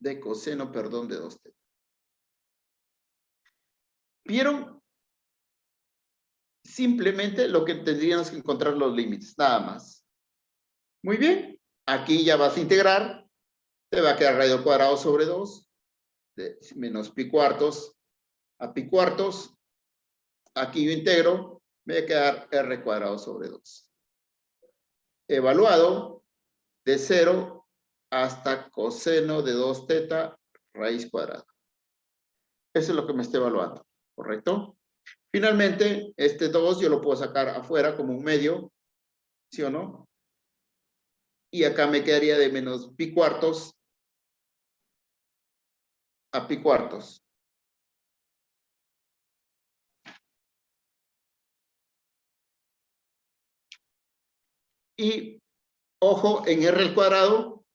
de coseno, perdón, de 2 teta. ¿Vieron? Simplemente lo que tendríamos que encontrar los límites, nada más. Muy bien. Aquí ya vas a integrar. Te va a quedar radio al cuadrado sobre 2. Menos pi cuartos a pi cuartos. Aquí yo integro. Me va a quedar r cuadrado sobre 2. Evaluado de 0 hasta coseno de 2 teta raíz cuadrada. Eso es lo que me está evaluando. ¿Correcto? Finalmente, este 2 yo lo puedo sacar afuera como un medio. ¿Sí o no? Y acá me quedaría de menos pi cuartos a pi cuartos. Y, ojo, en r al cuadrado,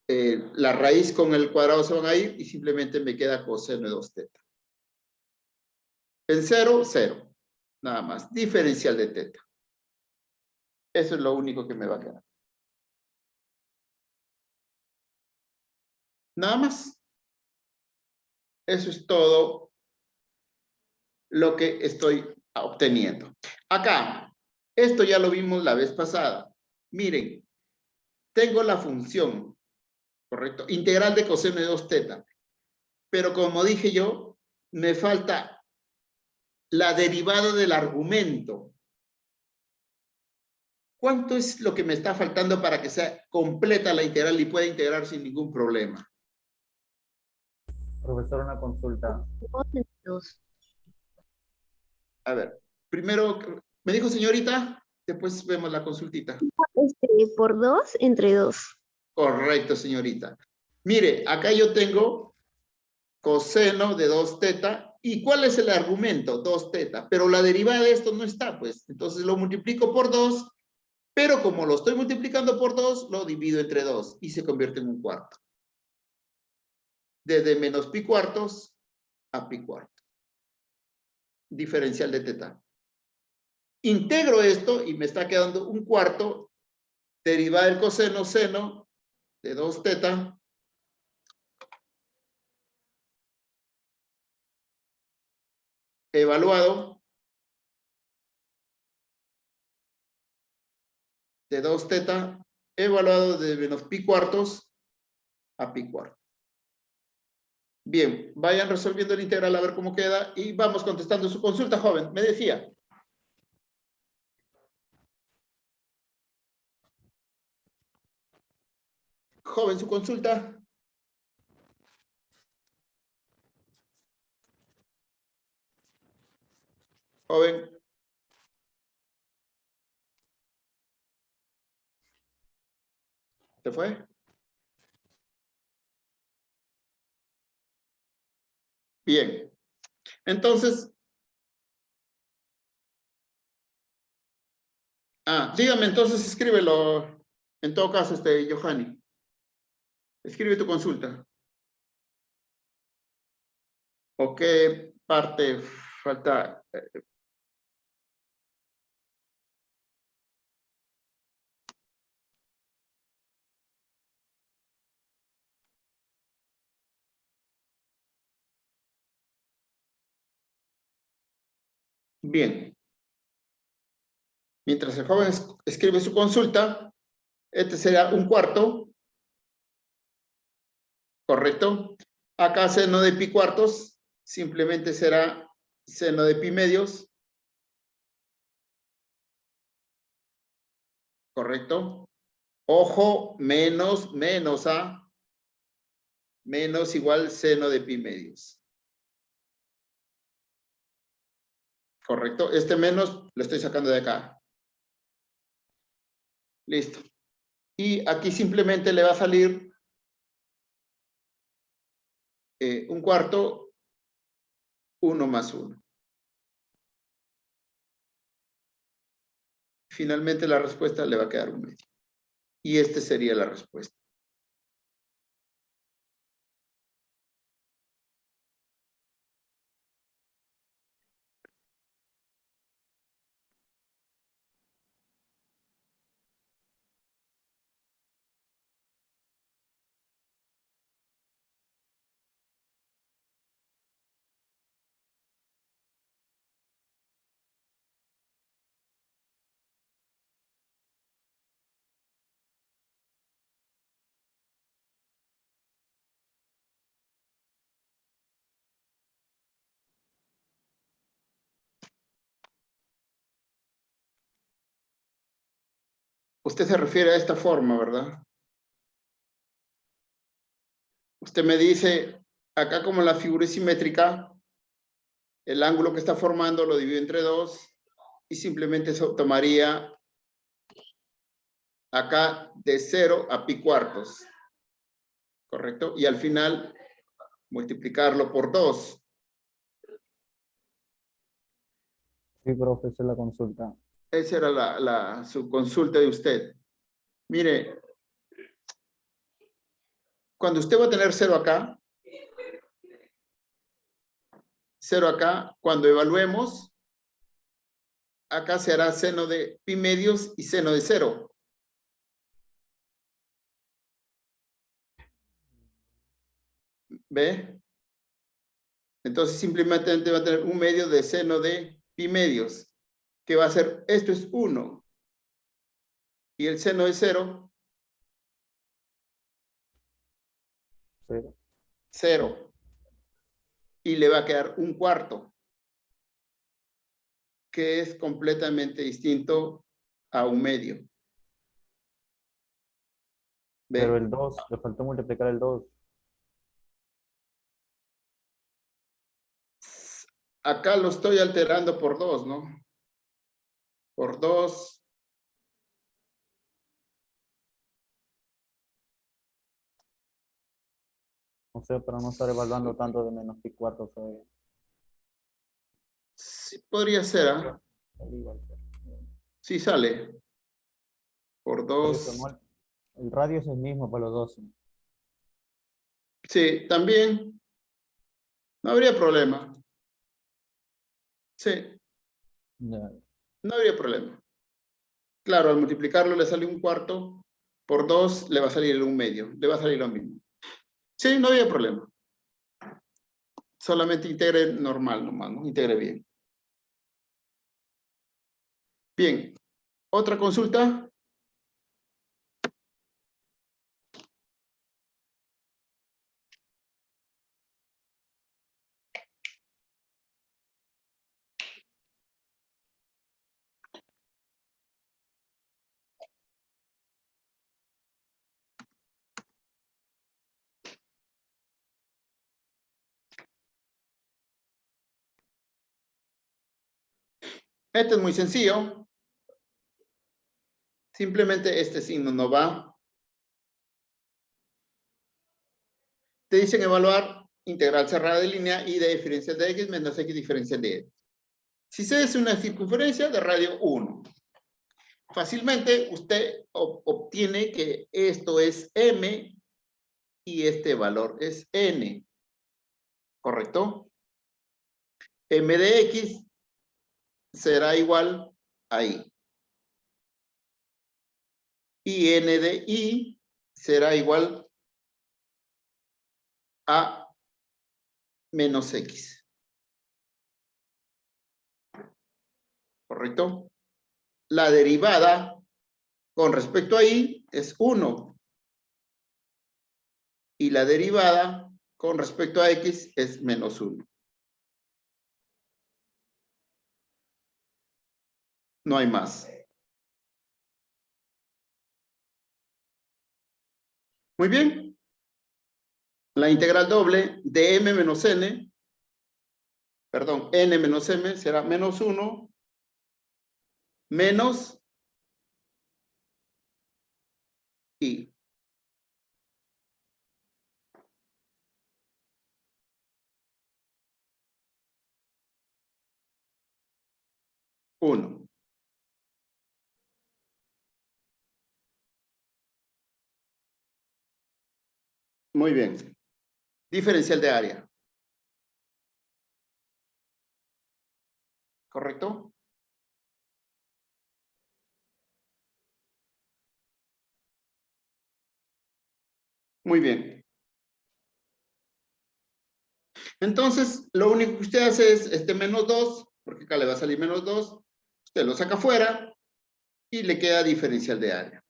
la raíz con el cuadrado se van a ir y simplemente me queda coseno de 2 teta. En 0, 0. Nada más. Diferencial de teta. Eso es lo único que me va a quedar. Nada más. Eso es todo lo que estoy obteniendo. Acá, esto ya lo vimos la vez pasada. Miren, tengo la función, ¿correcto? Integral de coseno de 2 teta. Pero como dije yo, me falta la derivada del argumento. ¿Cuánto es lo que me está faltando para que sea completa la integral y pueda integrar sin ningún problema? Profesor, una consulta. 2. A ver, primero, ¿me dijo señorita? Después vemos la consultita. Por 2 entre 2. Correcto, señorita. Mire, acá yo tengo coseno de 2 teta. ¿Y cuál es el argumento? 2 teta. Pero la derivada de esto no está, pues. Entonces lo multiplico por 2. Pero como lo estoy multiplicando por 2, lo divido entre 2. Y se convierte en un cuarto. desde menos pi cuartos a pi cuartos. Diferencial de teta. Integro esto y me está quedando un cuarto derivada del coseno seno de 2 teta evaluado de 2 teta evaluado de menos pi cuartos a pi cuartos. Bien, vayan resolviendo el integral a ver cómo queda y vamos contestando su consulta, joven. Me decía. Joven, su consulta. Joven. ¿Se fue? Bien. Entonces. Dígame, entonces escríbelo. En todo caso, Johanny. Escribe tu consulta. ¿O qué parte falta? Bien. Mientras el joven escribe su consulta, este será un cuarto. ¿Correcto? Acá seno de pi cuartos simplemente será seno de pi medios. ¿Correcto? Ojo, menos menos igual seno de pi medios. ¿Correcto? Este menos lo estoy sacando de acá. Listo. Y aquí simplemente le va a salir un cuarto, 1 más 1. Finalmente la respuesta le va a quedar un medio. Y esta sería la respuesta. Usted se refiere a esta forma, ¿verdad? Usted me dice, acá como la figura es simétrica, el ángulo que está formando lo divido entre 2 y simplemente eso tomaría acá de 0 a pi cuartos. ¿Correcto? Y al final multiplicarlo por 2. Sí, profe, esa es la consulta. Esa era su consulta de usted. Mire, cuando usted va a tener 0 acá, 0 acá, cuando evaluemos, acá se hará seno de pi medios y seno de 0. ¿Ve? Entonces simplemente va a tener un medio de seno de pi medios, que va a ser, esto es 1. Y el seno de 0, Cero. 0. Y le va a quedar un cuarto, que es completamente distinto a un medio. ¿Ve? Pero el 2, le faltó multiplicar el 2. Acá lo estoy alterando por 2, ¿no? Por 2. No sé, para no estar evaluando tanto de menos pi cuartos. Sí, podría ser, ¿ah? Sí sale. Por Por eso, 2. ¿no? El radio es el mismo para los dos. Sí, también. No habría problema. Sí, Ya. no habría problema. Claro, al multiplicarlo le sale un cuarto, por 2 le va a salir un medio, le va a salir lo mismo. Sí, no había problema. Solamente integre normal nomás, ¿no? Integre bien. Bien, ¿otra consulta? Este es muy sencillo. Simplemente este signo no va. Te dicen evaluar integral cerrada de línea y de diferencial de x menos x diferencial de x. Si C es una circunferencia de radio 1, fácilmente usted obtiene que esto es m y este valor es n. ¿Correcto? M de x será igual a y. Y n de y será igual a menos x. ¿Correcto? La derivada con respecto a y es 1. Y la derivada con respecto a x es menos 1. No hay más. Muy bien. La integral doble de m menos n, perdón, n menos m será menos 1 menos y. Uno. Muy bien. Diferencial de área. ¿Correcto? Muy bien. Entonces, lo único que usted hace es este menos 2, porque acá le va a salir menos 2. Usted lo saca fuera y le queda diferencial de área.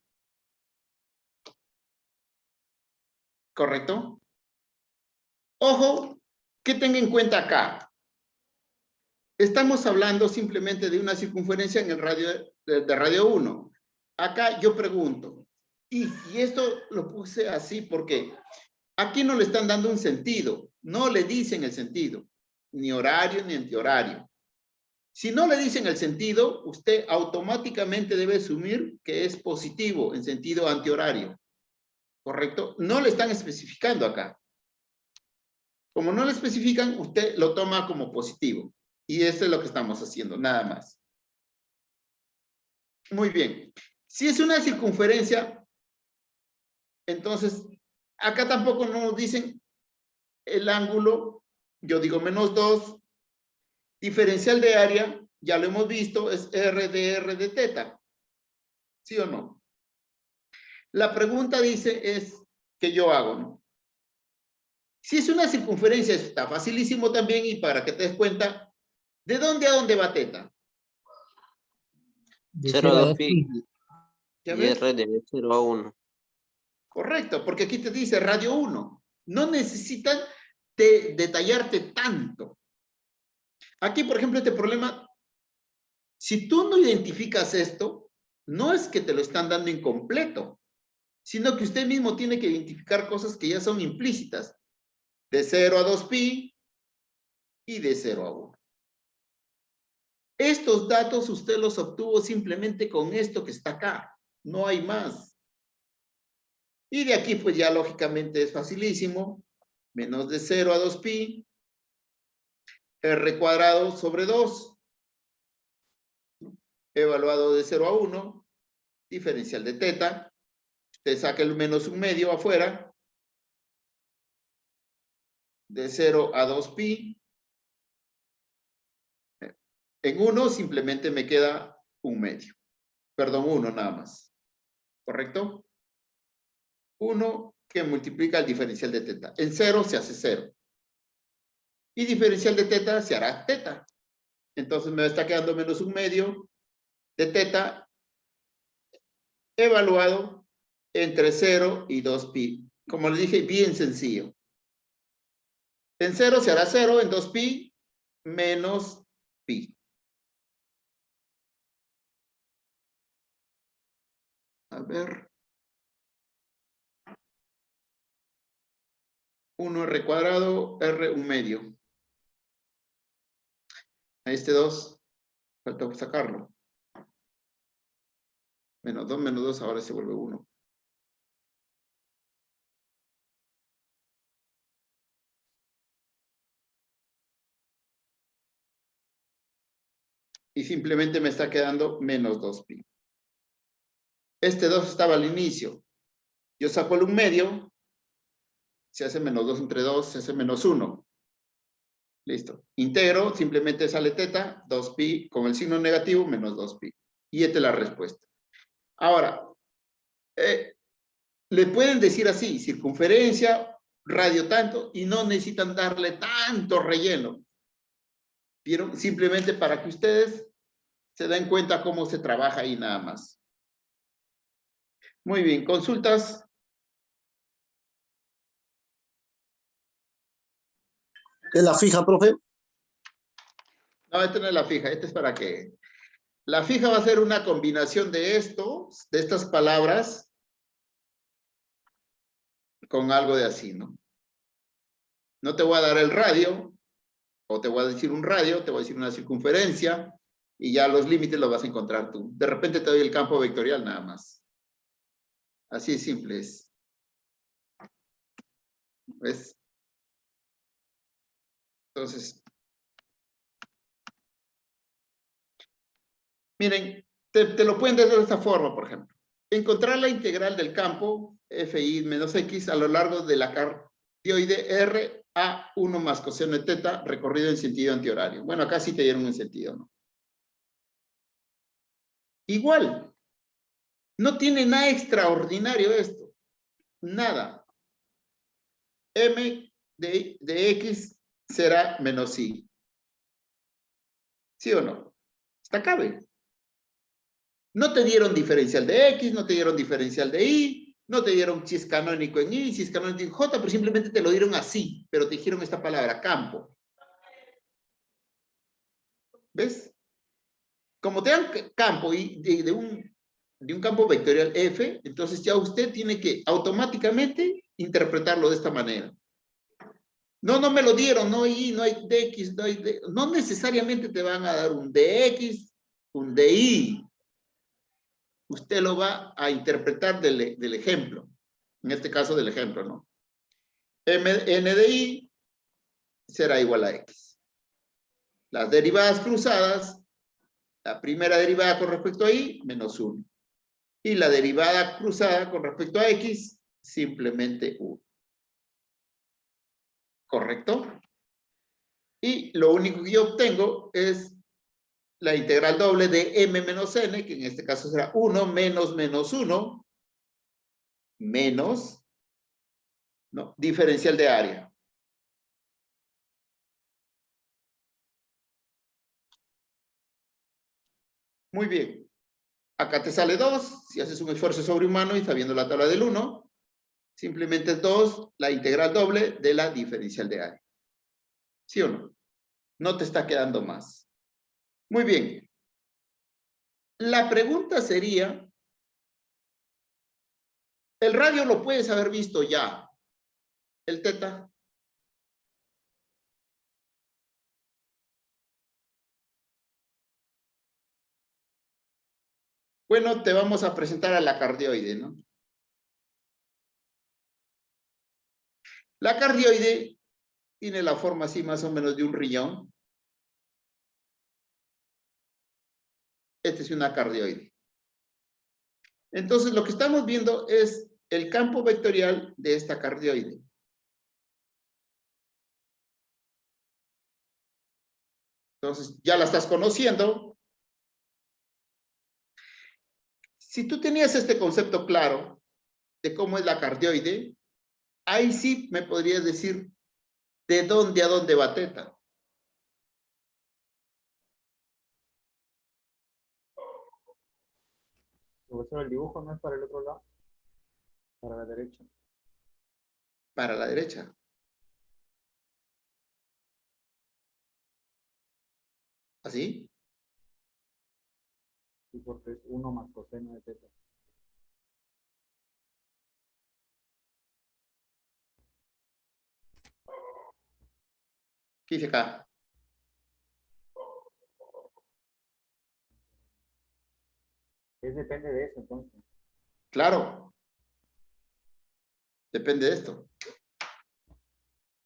¿Correcto? Ojo, que tenga en cuenta acá. Estamos hablando simplemente de una circunferencia en el radio de radio 1. Acá yo pregunto, y esto lo puse así porque aquí no le están dando un sentido, no le dicen el sentido, ni horario ni antihorario. Si no le dicen el sentido, usted automáticamente debe asumir que es positivo en sentido antihorario. ¿Correcto? No le están especificando acá. Como no le especifican, usted lo toma como positivo. Y eso es lo que estamos haciendo, nada más. Muy bien. Si es una circunferencia, entonces, acá tampoco nos dicen el ángulo, yo digo menos 2, diferencial de área, ya lo hemos visto, es R de teta. ¿Sí o no? La pregunta dice es que yo hago, ¿no? Si es una circunferencia, está facilísimo también, y para que te des cuenta, ¿de dónde a dónde va teta? De 0 a 0 a 2 2 pi pi. ¿Ya y ves? r de 0 a 1. Correcto, porque aquí te dice radio 1. No necesitan de detallarte tanto. Aquí, por ejemplo, este problema, si tú no identificas esto, no es que te lo están dando incompleto, sino que usted mismo tiene que identificar cosas que ya son implícitas. De 0 a 2 pi y de 0 a 1. Estos datos usted los obtuvo simplemente con esto que está acá. No hay más. Y de aquí, pues ya lógicamente es facilísimo. Menos de 0 a 2 pi. R cuadrado sobre 2. Evaluado de 0 a 1. Diferencial de teta. Usted saca el menos un medio afuera. de 0 a 2pi. En 1 simplemente me queda 1/2. Perdón, 1 nada más. ¿Correcto? 1 que multiplica el diferencial de teta. En 0 se hace 0. Y diferencial de teta se hará teta. Entonces me está quedando menos 1/2 de teta evaluado entre 0 y 2pi. Como les dije, bien sencillo. En 0 se hará 0, en 2pi menos pi. A ver. 1r cuadrado, r 1/2. A este 2, falta sacarlo. Menos 2, ahora se vuelve 1. Y simplemente me está quedando menos 2pi. Este 2 estaba al inicio. Yo saco el 1/2. Se hace menos 2 entre 2, se hace menos 1. Listo. Integro, simplemente sale teta, 2pi con el signo negativo, menos 2pi. Y esta es la respuesta. Ahora, le pueden decir así, circunferencia, radio tanto, y no necesitan darle tanto relleno. ¿Vieron? Simplemente para que ustedes se den cuenta cómo se trabaja ahí nada más. Muy bien, ¿consultas? ¿Es la fija, profe? No, esta no es la fija, esta es para que... La fija va a ser una combinación de estos, de estas palabras, con algo de así, ¿no? No te voy a dar el radio, o te voy a decir un radio, te voy a decir una circunferencia, y ya los límites los vas a encontrar tú. De repente te doy el campo vectorial nada más. Así de simple es. ¿Ves? Entonces, miren, te lo pueden dar de esta forma, por ejemplo. Encontrar la integral del campo fi menos x a lo largo de la cardioide r a 1 más coseno de teta recorrido en sentido antihorario. Bueno, acá sí te dieron un sentido, ¿no? Igual, no tiene nada extraordinario esto. Nada. M de x será menos i. ¿Sí o no? Está cabe. No te dieron diferencial de x, no te dieron diferencial de y, no te dieron si es canónico en y, si es canónico en j, pero simplemente te lo dieron así, pero te dijeron esta palabra, campo. ¿Ves? Como te dan campo y de un campo vectorial f, entonces ya usted tiene que automáticamente interpretarlo de esta manera. No me lo dieron, no hay y, no hay dx, no hay d, no necesariamente te van a dar un dx, un dy. Usted lo va a interpretar del ejemplo. En este caso del ejemplo, ¿no? N de i será igual a x. Las derivadas cruzadas, la primera derivada con respecto a y, menos 1. Y la derivada cruzada con respecto a x, simplemente 1. ¿Correcto? Y lo único que yo obtengo es la integral doble de m menos n, que en este caso será 1 menos menos 1, menos, no, diferencial de área. Muy bien. Acá te sale 2, si haces un esfuerzo sobrehumano y sabiendo la tabla del 1, simplemente es 2, la integral doble de la diferencial de área. ¿Sí o no? No te está quedando más. Muy bien. La pregunta sería, el radio lo puedes haber visto ya. El teta. Bueno, te vamos a presentar a la cardioide, ¿no? La cardioide tiene la forma así más o menos de un riñón. Esta es una cardioide. Entonces, lo que estamos viendo es el campo vectorial de esta cardioide. Entonces, ya la estás conociendo. Si tú tenías este concepto claro de cómo es la cardioide, ahí sí me podrías decir de dónde a dónde va teta. Profesor, el dibujo no es para el otro lado, para la derecha. Para la derecha. ¿Así? Sí, porque es 1 más coseno de teta. ¿Qué dice acá? Depende de eso, entonces. Claro. Depende de esto.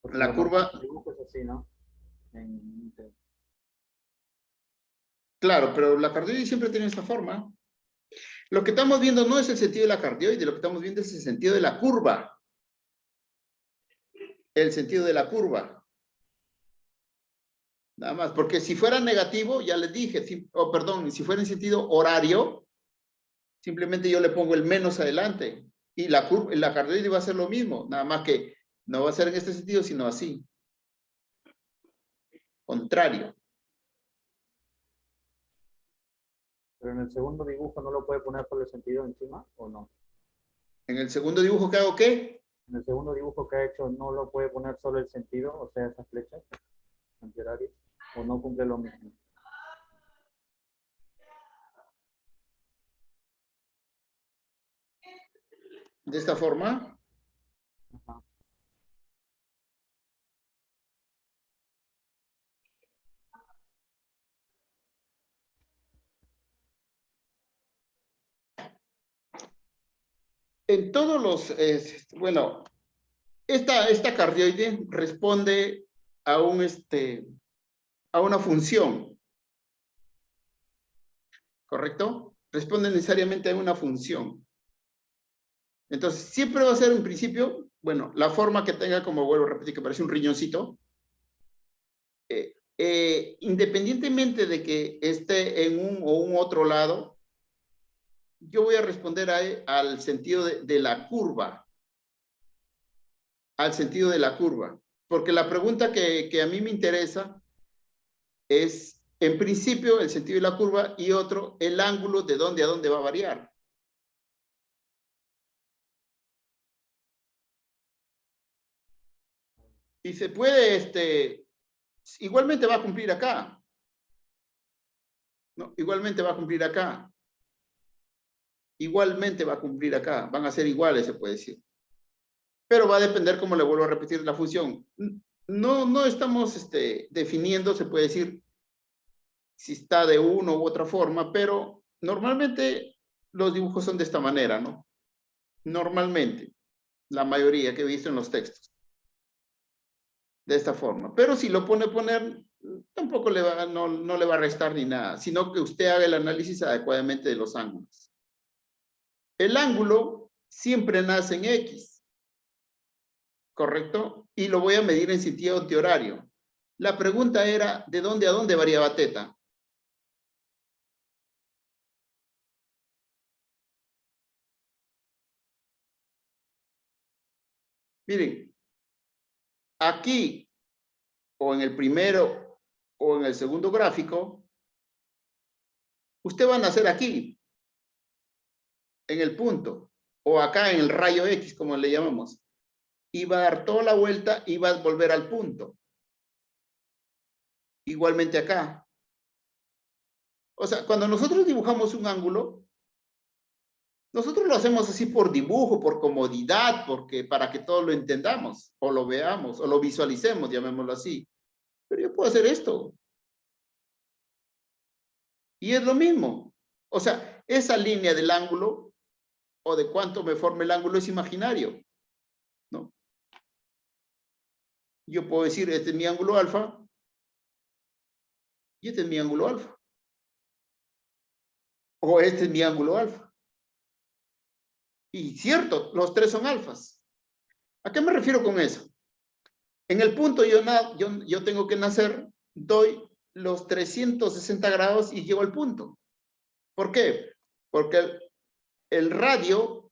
Porque La curva, el dibujo es así, ¿no? claro, pero la cardioide siempre tiene esta forma. Lo que estamos viendo no es el sentido de la cardioide, lo que estamos viendo es el sentido de la curva. El sentido de la curva. Nada más, porque si fuera negativo, ya les dije, perdón, si fuera en sentido horario, simplemente yo le pongo el menos adelante. Y la cardioide va a ser lo mismo, nada más que no va a ser en este sentido, sino así. Contrario. Pero en el segundo dibujo no lo puede poner solo el sentido encima, ¿o no? En el segundo dibujo que hago, ¿qué? En el segundo dibujo que ha hecho no lo puede poner solo el sentido, o sea, esas flechas antihorarias, o no cumple lo mismo. De esta forma. Ajá. En todos los, bueno, esta cardioide responde a a una función. ¿Correcto? Responde necesariamente a una función. Entonces, siempre va a ser en principio, bueno, la forma que tenga, como vuelvo a repetir, que parece un riñoncito, independientemente de que esté en un o un otro lado, yo voy a responder al sentido de la curva. Al sentido de la curva. Porque la pregunta que a mí me interesa es, en principio, el sentido de la curva y otro, el ángulo de dónde a dónde va a variar. Y se puede, igualmente va a cumplir acá. ¿No? Igualmente va a cumplir acá. Igualmente va a cumplir acá. Van a ser iguales, se puede decir. Pero va a depender, como le vuelvo a repetir, la función. No estamos definiendo, se puede decir, si está de una u otra forma, pero normalmente los dibujos son de esta manera, ¿no? Normalmente, la mayoría que he visto en los textos. De esta forma. Pero si lo pone a poner, tampoco no le va a restar ni nada, sino que usted haga el análisis adecuadamente de los ángulos. El ángulo siempre nace en X, ¿correcto? Y lo voy a medir en sentido antihorario. La pregunta era, ¿de dónde a dónde variaba teta? Miren, aquí, o en el primero, o en el segundo gráfico, usted va a nacer aquí, en el punto, o acá en el rayo X, como le llamamos, y va a dar toda la vuelta y va a volver al punto. Igualmente acá. O sea, cuando nosotros dibujamos un ángulo, nosotros lo hacemos así por dibujo, por comodidad, para que todos lo entendamos, o lo veamos, o lo visualicemos, llamémoslo así. Pero yo puedo hacer esto. Y es lo mismo. O sea, esa línea del ángulo, o de cuánto me forma el ángulo, es imaginario, ¿no? Yo puedo decir, este es mi ángulo alfa, y este es mi ángulo alfa. O este es mi ángulo alfa. Y cierto, los tres son alfas. ¿A qué me refiero con eso? En el punto yo tengo que nacer, doy los 360 grados y llego al punto. ¿Por qué? Porque el radio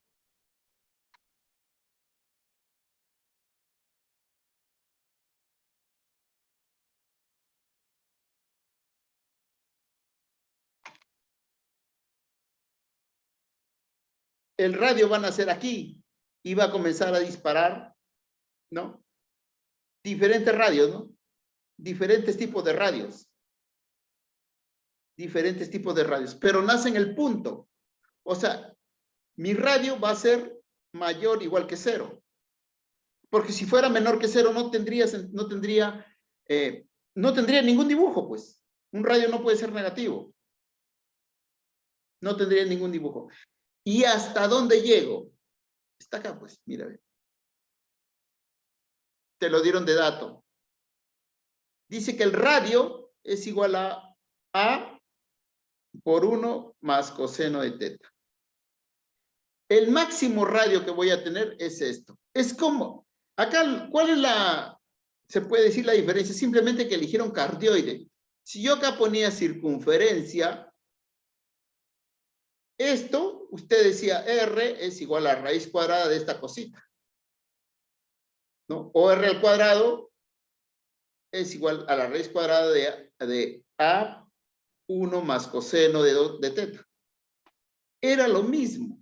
va a nacer aquí y va a comenzar a disparar, ¿no? Diferentes radios, ¿no? Diferentes tipos de radios. Diferentes tipos de radios, pero nace en el punto. O sea, mi radio va a ser mayor o igual que 0. Porque si fuera menor que 0 no tendría ningún dibujo, pues. Un radio no puede ser negativo. No tendría ningún dibujo. ¿Y hasta dónde llego? Está acá, pues, mira. Te lo dieron de dato. Dice que el radio es igual a A por 1 más coseno de teta. El máximo radio que voy a tener es esto. Es como, acá, ¿cuál es se puede decir la diferencia? Simplemente que eligieron cardioide. Si yo acá ponía circunferencia, esto, usted decía R es igual a raíz cuadrada de esta cosita, ¿no? O R al cuadrado es igual a la raíz cuadrada de A1 más coseno de teta. Era lo mismo.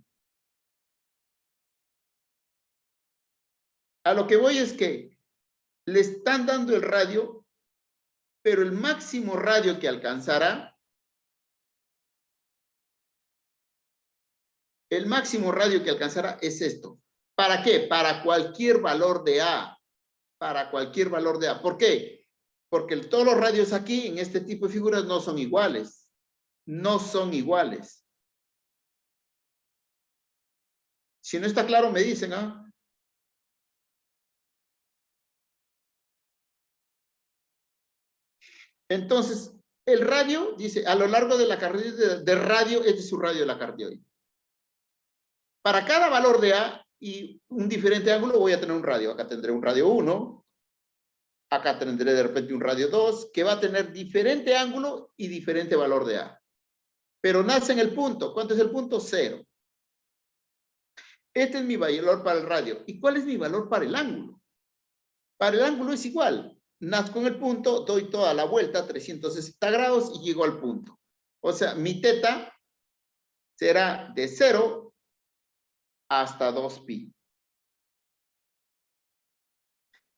A lo que voy es que le están dando el radio, pero el máximo radio que alcanzará, es esto. ¿Para qué? Para cualquier valor de A. Para cualquier valor de A. ¿Por qué? Porque todos los radios aquí, en este tipo de figuras, no son iguales. No son iguales. Si no está claro, me dicen, ¿ah? Entonces, el radio, dice, a lo largo de la cardioide de radio, este es su radio de la cardioide. Para cada valor de A y un diferente ángulo voy a tener un radio. Acá tendré un radio 1, acá tendré de repente un radio 2, que va a tener diferente ángulo y diferente valor de A. Pero nace en el punto. ¿Cuánto es el punto? 0. Este es mi valor para el radio. ¿Y cuál es mi valor para el ángulo? Para el ángulo es igual. Nazco en el punto, doy toda la vuelta, 360 grados, y llego al punto. O sea, mi teta será de 0 hasta 2pi.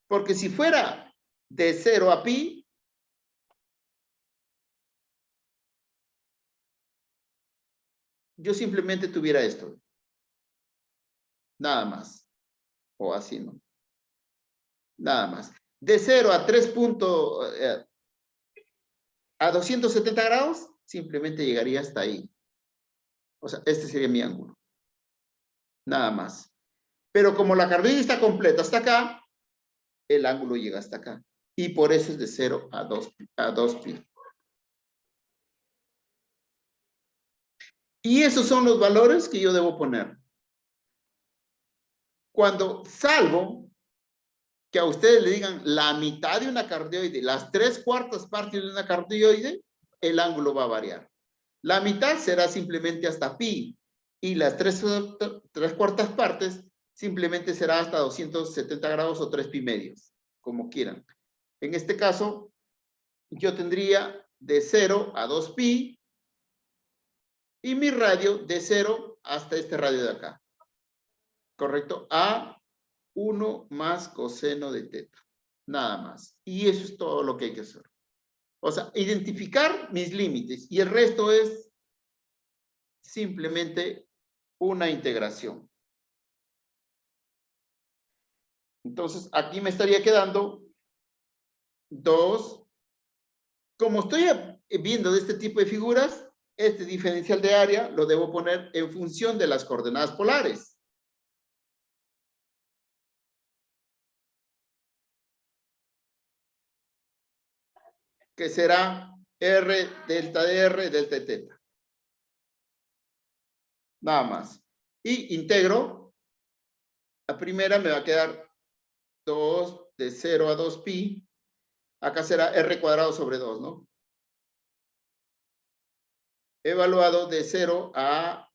Porque si fuera de 0 a pi, yo simplemente tuviera esto. Nada más. O así, ¿no? Nada más. De 0 a 270 grados, simplemente llegaría hasta ahí. O sea, este sería mi ángulo. Nada más. Pero como la cardioide está completa hasta acá, el ángulo llega hasta acá. Y por eso es de 0 a 2pi. Y esos son los valores que yo debo poner. Cuando salvo que a ustedes le digan la mitad de una cardioide, las 3/4 partes de una cardioide, el ángulo va a variar. La mitad será simplemente hasta pi, y las 3/4 partes simplemente será hasta 270 grados o 3 pi medios, como quieran. En este caso, yo tendría de 0 a 2 pi, y mi radio de 0 hasta este radio de acá. ¿Correcto? A 1 más coseno de teta. Nada más. Y eso es todo lo que hay que hacer. O sea, identificar mis límites. Y el resto es simplemente una integración. Entonces, aquí me estaría quedando 2. Como estoy viendo de este tipo de figuras, este diferencial de área lo debo poner en función de las coordenadas polares. Que será R delta de R delta de teta. Nada más. Y integro. La primera me va a quedar 2 de 0 a 2 pi. Acá será R cuadrado sobre 2, ¿no? evaluado de 0 a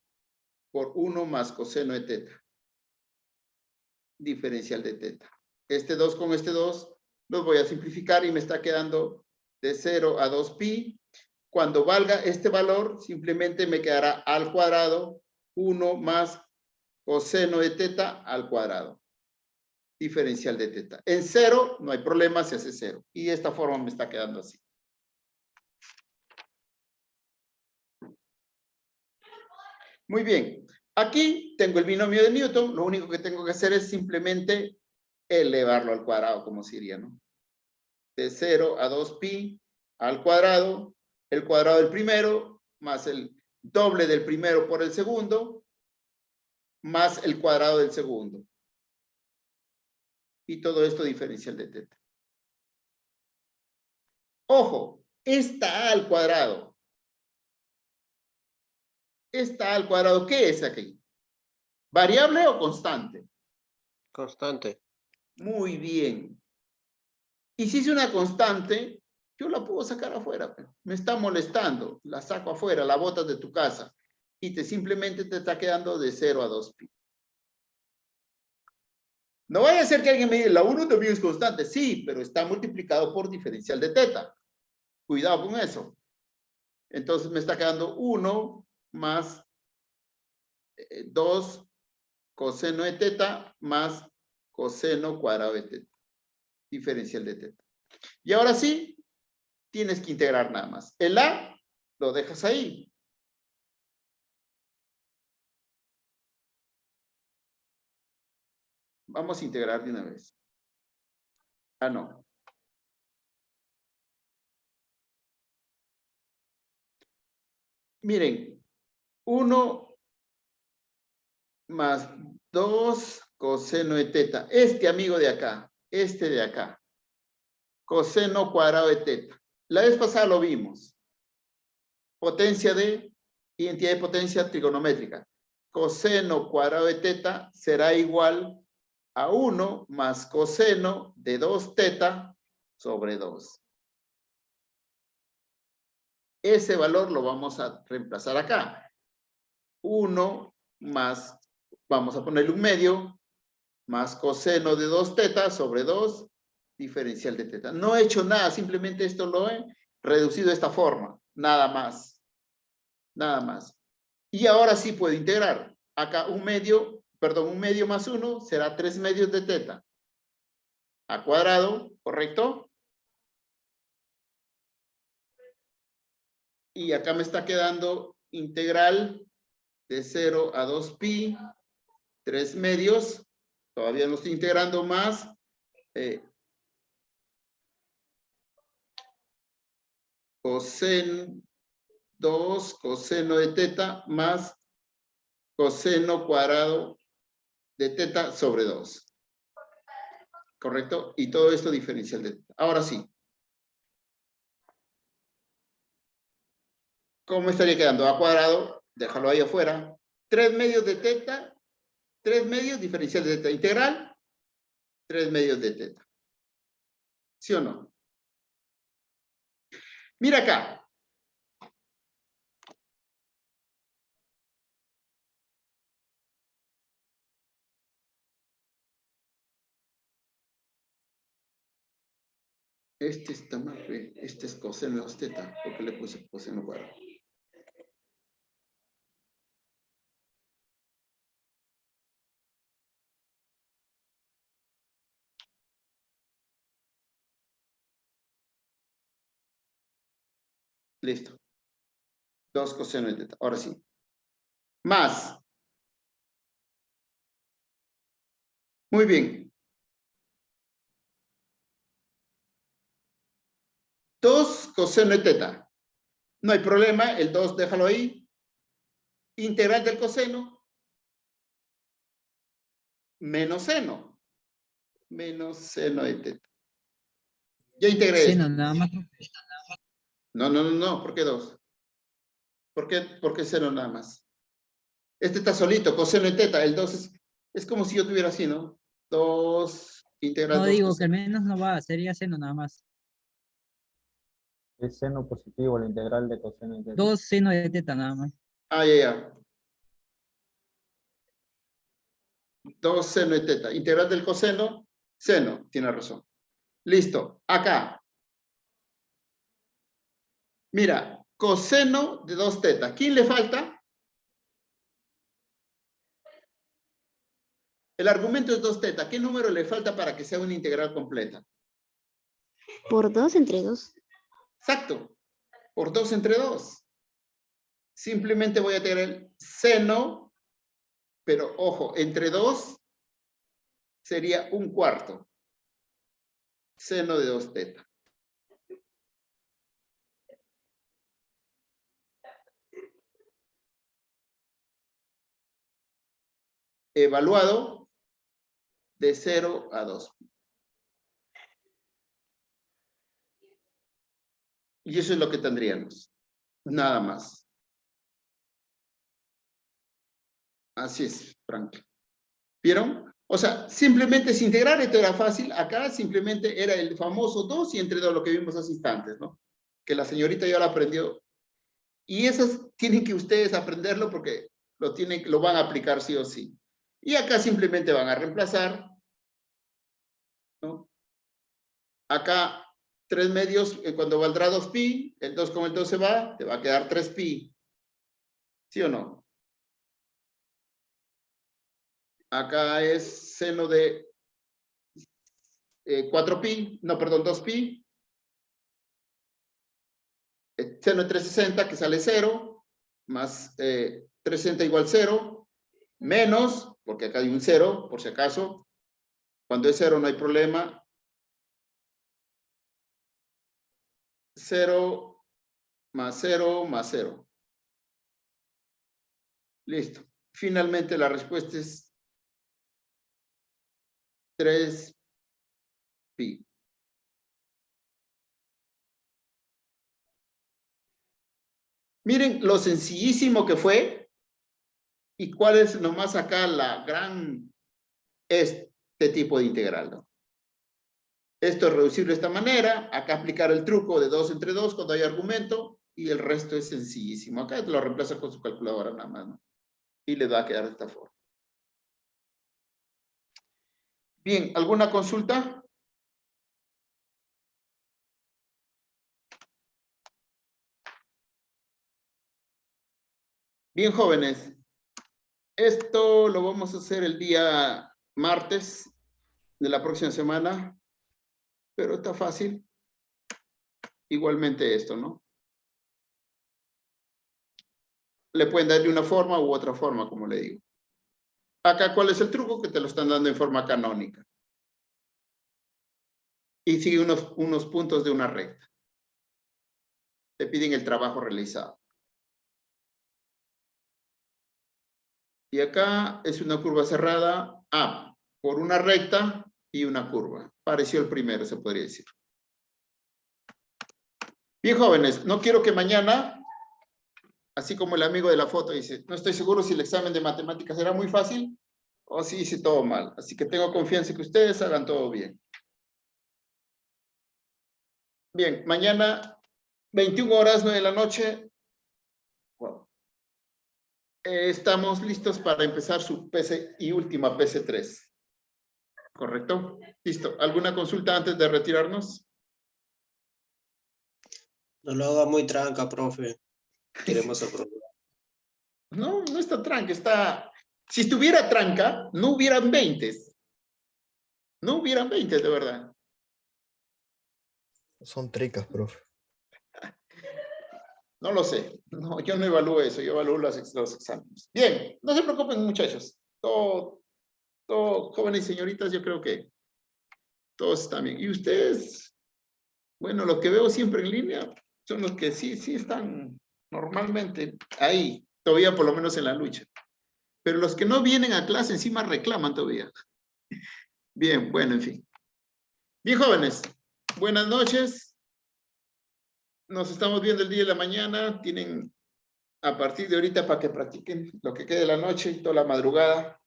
por 1 más coseno de teta. Diferencial de teta. Este 2 con este 2 los voy a simplificar y me está quedando de 0 a 2pi. Cuando valga este valor, simplemente me quedará al cuadrado 1 más coseno de teta al cuadrado. Diferencial de teta. En 0 no hay problema, se hace 0. Y de esta forma me está quedando así. Muy bien. Aquí tengo el binomio de Newton. Lo único que tengo que hacer es simplemente elevarlo al cuadrado, como se diría, ¿no? De 0 a 2pi al cuadrado, el cuadrado del primero, más el doble del primero por el segundo, más el cuadrado del segundo. Y todo esto diferencial de teta. Ojo, esta a al cuadrado. Esta a al cuadrado, ¿qué es aquí? ¿Variable o constante? Constante. Muy bien. Y si es una constante, yo la puedo sacar afuera. Me está molestando. La saco afuera, la botas de tu casa. Y simplemente te está quedando de 0 a 2pi. No vaya a ser que alguien me diga, la 1 también es constante. Sí, pero está multiplicado por diferencial de teta. Cuidado con eso. Entonces me está quedando 1 más 2 coseno de teta más coseno cuadrado de teta. Diferencial de teta. Y ahora sí, tienes que integrar nada más. El A lo dejas ahí. Vamos a integrar de una vez. Ah, no. Miren, 1 más 2 coseno de teta. Este amigo de acá, este de acá. Coseno cuadrado de teta. La vez pasada lo vimos. Potencia de identidad de potencia trigonométrica. Coseno cuadrado de teta será igual a 1 más coseno de 2 teta sobre 2. Ese valor lo vamos a reemplazar acá. 1 más, vamos a ponerle un medio, más coseno de 2 teta sobre 2, diferencial de teta. No he hecho nada, simplemente esto lo he reducido de esta forma. Nada más. Nada más. Y ahora sí puedo integrar. Acá un medio más 1 será 3 medios de teta. A cuadrado, ¿correcto? Y acá me está quedando integral de 0 a 2pi, 3 medios. Todavía no estoy integrando más. Coseno 2 coseno de teta más coseno cuadrado de teta sobre 2. ¿Correcto? Y todo esto diferencial de teta. Ahora sí. ¿Cómo estaría quedando? A cuadrado, déjalo ahí afuera. 3 medios de teta, 3 medios diferencial de teta integral, 3 medios de teta. ¿Sí o no? Mira acá. Este está mal, este es coseno de teta, porque le puse coseno cuadrado. Listo. 2 coseno de teta. Ahora sí. Más. Muy bien. 2 coseno de teta. No hay problema, el 2 déjalo ahí. Integral del coseno. Menos seno. Menos seno de teta. Ya integré esto. Seno nada más. No. ¿Por qué 2? ¿Por qué seno nada más? Este está solito, coseno de teta. El 2 es como si yo tuviera así, ¿no? 2 integral No 2 digo que coseno. al menos no va, sería seno nada más. Es seno positivo, la integral de coseno de teta. 2 seno de teta nada más. Ah, ya. 2 seno de teta. Integral del coseno, seno. Tiene razón. Listo. Acá. Mira, coseno de 2 teta. ¿Quién le falta? El argumento es 2 teta. ¿Qué número le falta para que sea una integral completa? Por 2 entre 2. Exacto. Por 2 entre 2. Simplemente voy a tener el seno, pero ojo, entre 2 sería 1/4. Seno de 2 teta. Evaluado de 0 a 2. Y eso es lo que tendríamos. Nada más. Así es, Frank. ¿Vieron? O sea, simplemente es integrar, esto era fácil. Acá simplemente era el famoso 2 y entre 2, lo que vimos hace instantes, ¿no? Que la señorita ya lo aprendió. Y esos tienen que ustedes aprenderlo porque lo van a aplicar sí o sí. Y acá simplemente van a reemplazar, ¿no? Acá 3 medios, cuando valdrá 2pi, el 2 con el 2 se va, te va a quedar 3pi. ¿Sí o no? Acá es seno de 4pi, no, perdón, 2pi. Seno de 360, que sale 0, más 360 igual 0, menos, porque acá hay un 0, por si acaso. Cuando es 0 no hay problema. 0 más 0 más 0. Listo. Finalmente la respuesta es 3pi. Miren lo sencillísimo que fue y cuál es nomás acá la gran, este tipo de integral, ¿no? Esto es reducible de esta manera, acá aplicar el truco de 2 entre 2 cuando hay argumento y el resto es sencillísimo. Acá lo reemplaza con su calculadora nada más, ¿no? Y le va a quedar de esta forma. Bien, ¿alguna consulta? Bien, jóvenes. Esto lo vamos a hacer el día martes de la próxima semana, pero está fácil. Igualmente esto, ¿no? Le pueden dar de una forma u otra forma, como le digo. Acá, ¿cuál es el truco? Que te lo están dando en forma canónica. Y sigue unos puntos de una recta. Te piden el trabajo realizado. Y acá es una curva cerrada A, por una recta y una curva. Pareció el primero, se podría decir. Bien, jóvenes, no quiero que mañana, así como el amigo de la foto dice, no estoy seguro si el examen de matemáticas será muy fácil o si hice todo mal. Así que tengo confianza en que ustedes hagan todo bien. Bien, mañana, 21 horas, 9 de la noche. Wow. Estamos listos para empezar su PC y última PC3. ¿Correcto? Listo. ¿Alguna consulta antes de retirarnos? No lo haga muy tranca, profe. Queremos aprobar. No, no está tranca, está... Si estuviera tranca, no hubieran 20. No hubieran 20, de verdad. Son tricas, profe. No lo sé. No, yo no evalúo eso, yo evalúo los exámenes. Bien, no se preocupen, muchachos. Todo, jóvenes y señoritas, yo creo que todos están bien. Y ustedes, bueno, lo que veo siempre en línea son los que sí están normalmente ahí, todavía por lo menos en la lucha. Pero los que no vienen a clase encima reclaman todavía. Bien, bueno, en fin. Bien, jóvenes, buenas noches. Nos estamos viendo el día de la mañana. Tienen a partir de ahorita para que practiquen lo que quede de la noche y toda la madrugada.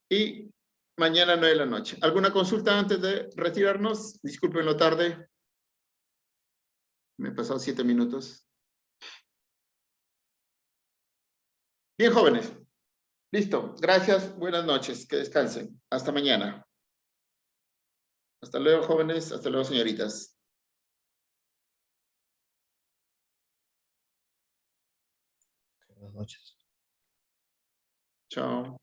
Y mañana 9 de la noche. ¿Alguna consulta antes de retirarnos? Disculpen lo tarde. Me he pasado 7 minutos. Bien, jóvenes. Listo. Gracias. Buenas noches. Que descansen. Hasta mañana. Hasta luego, jóvenes. Hasta luego, señoritas. Buenas noches. Chao.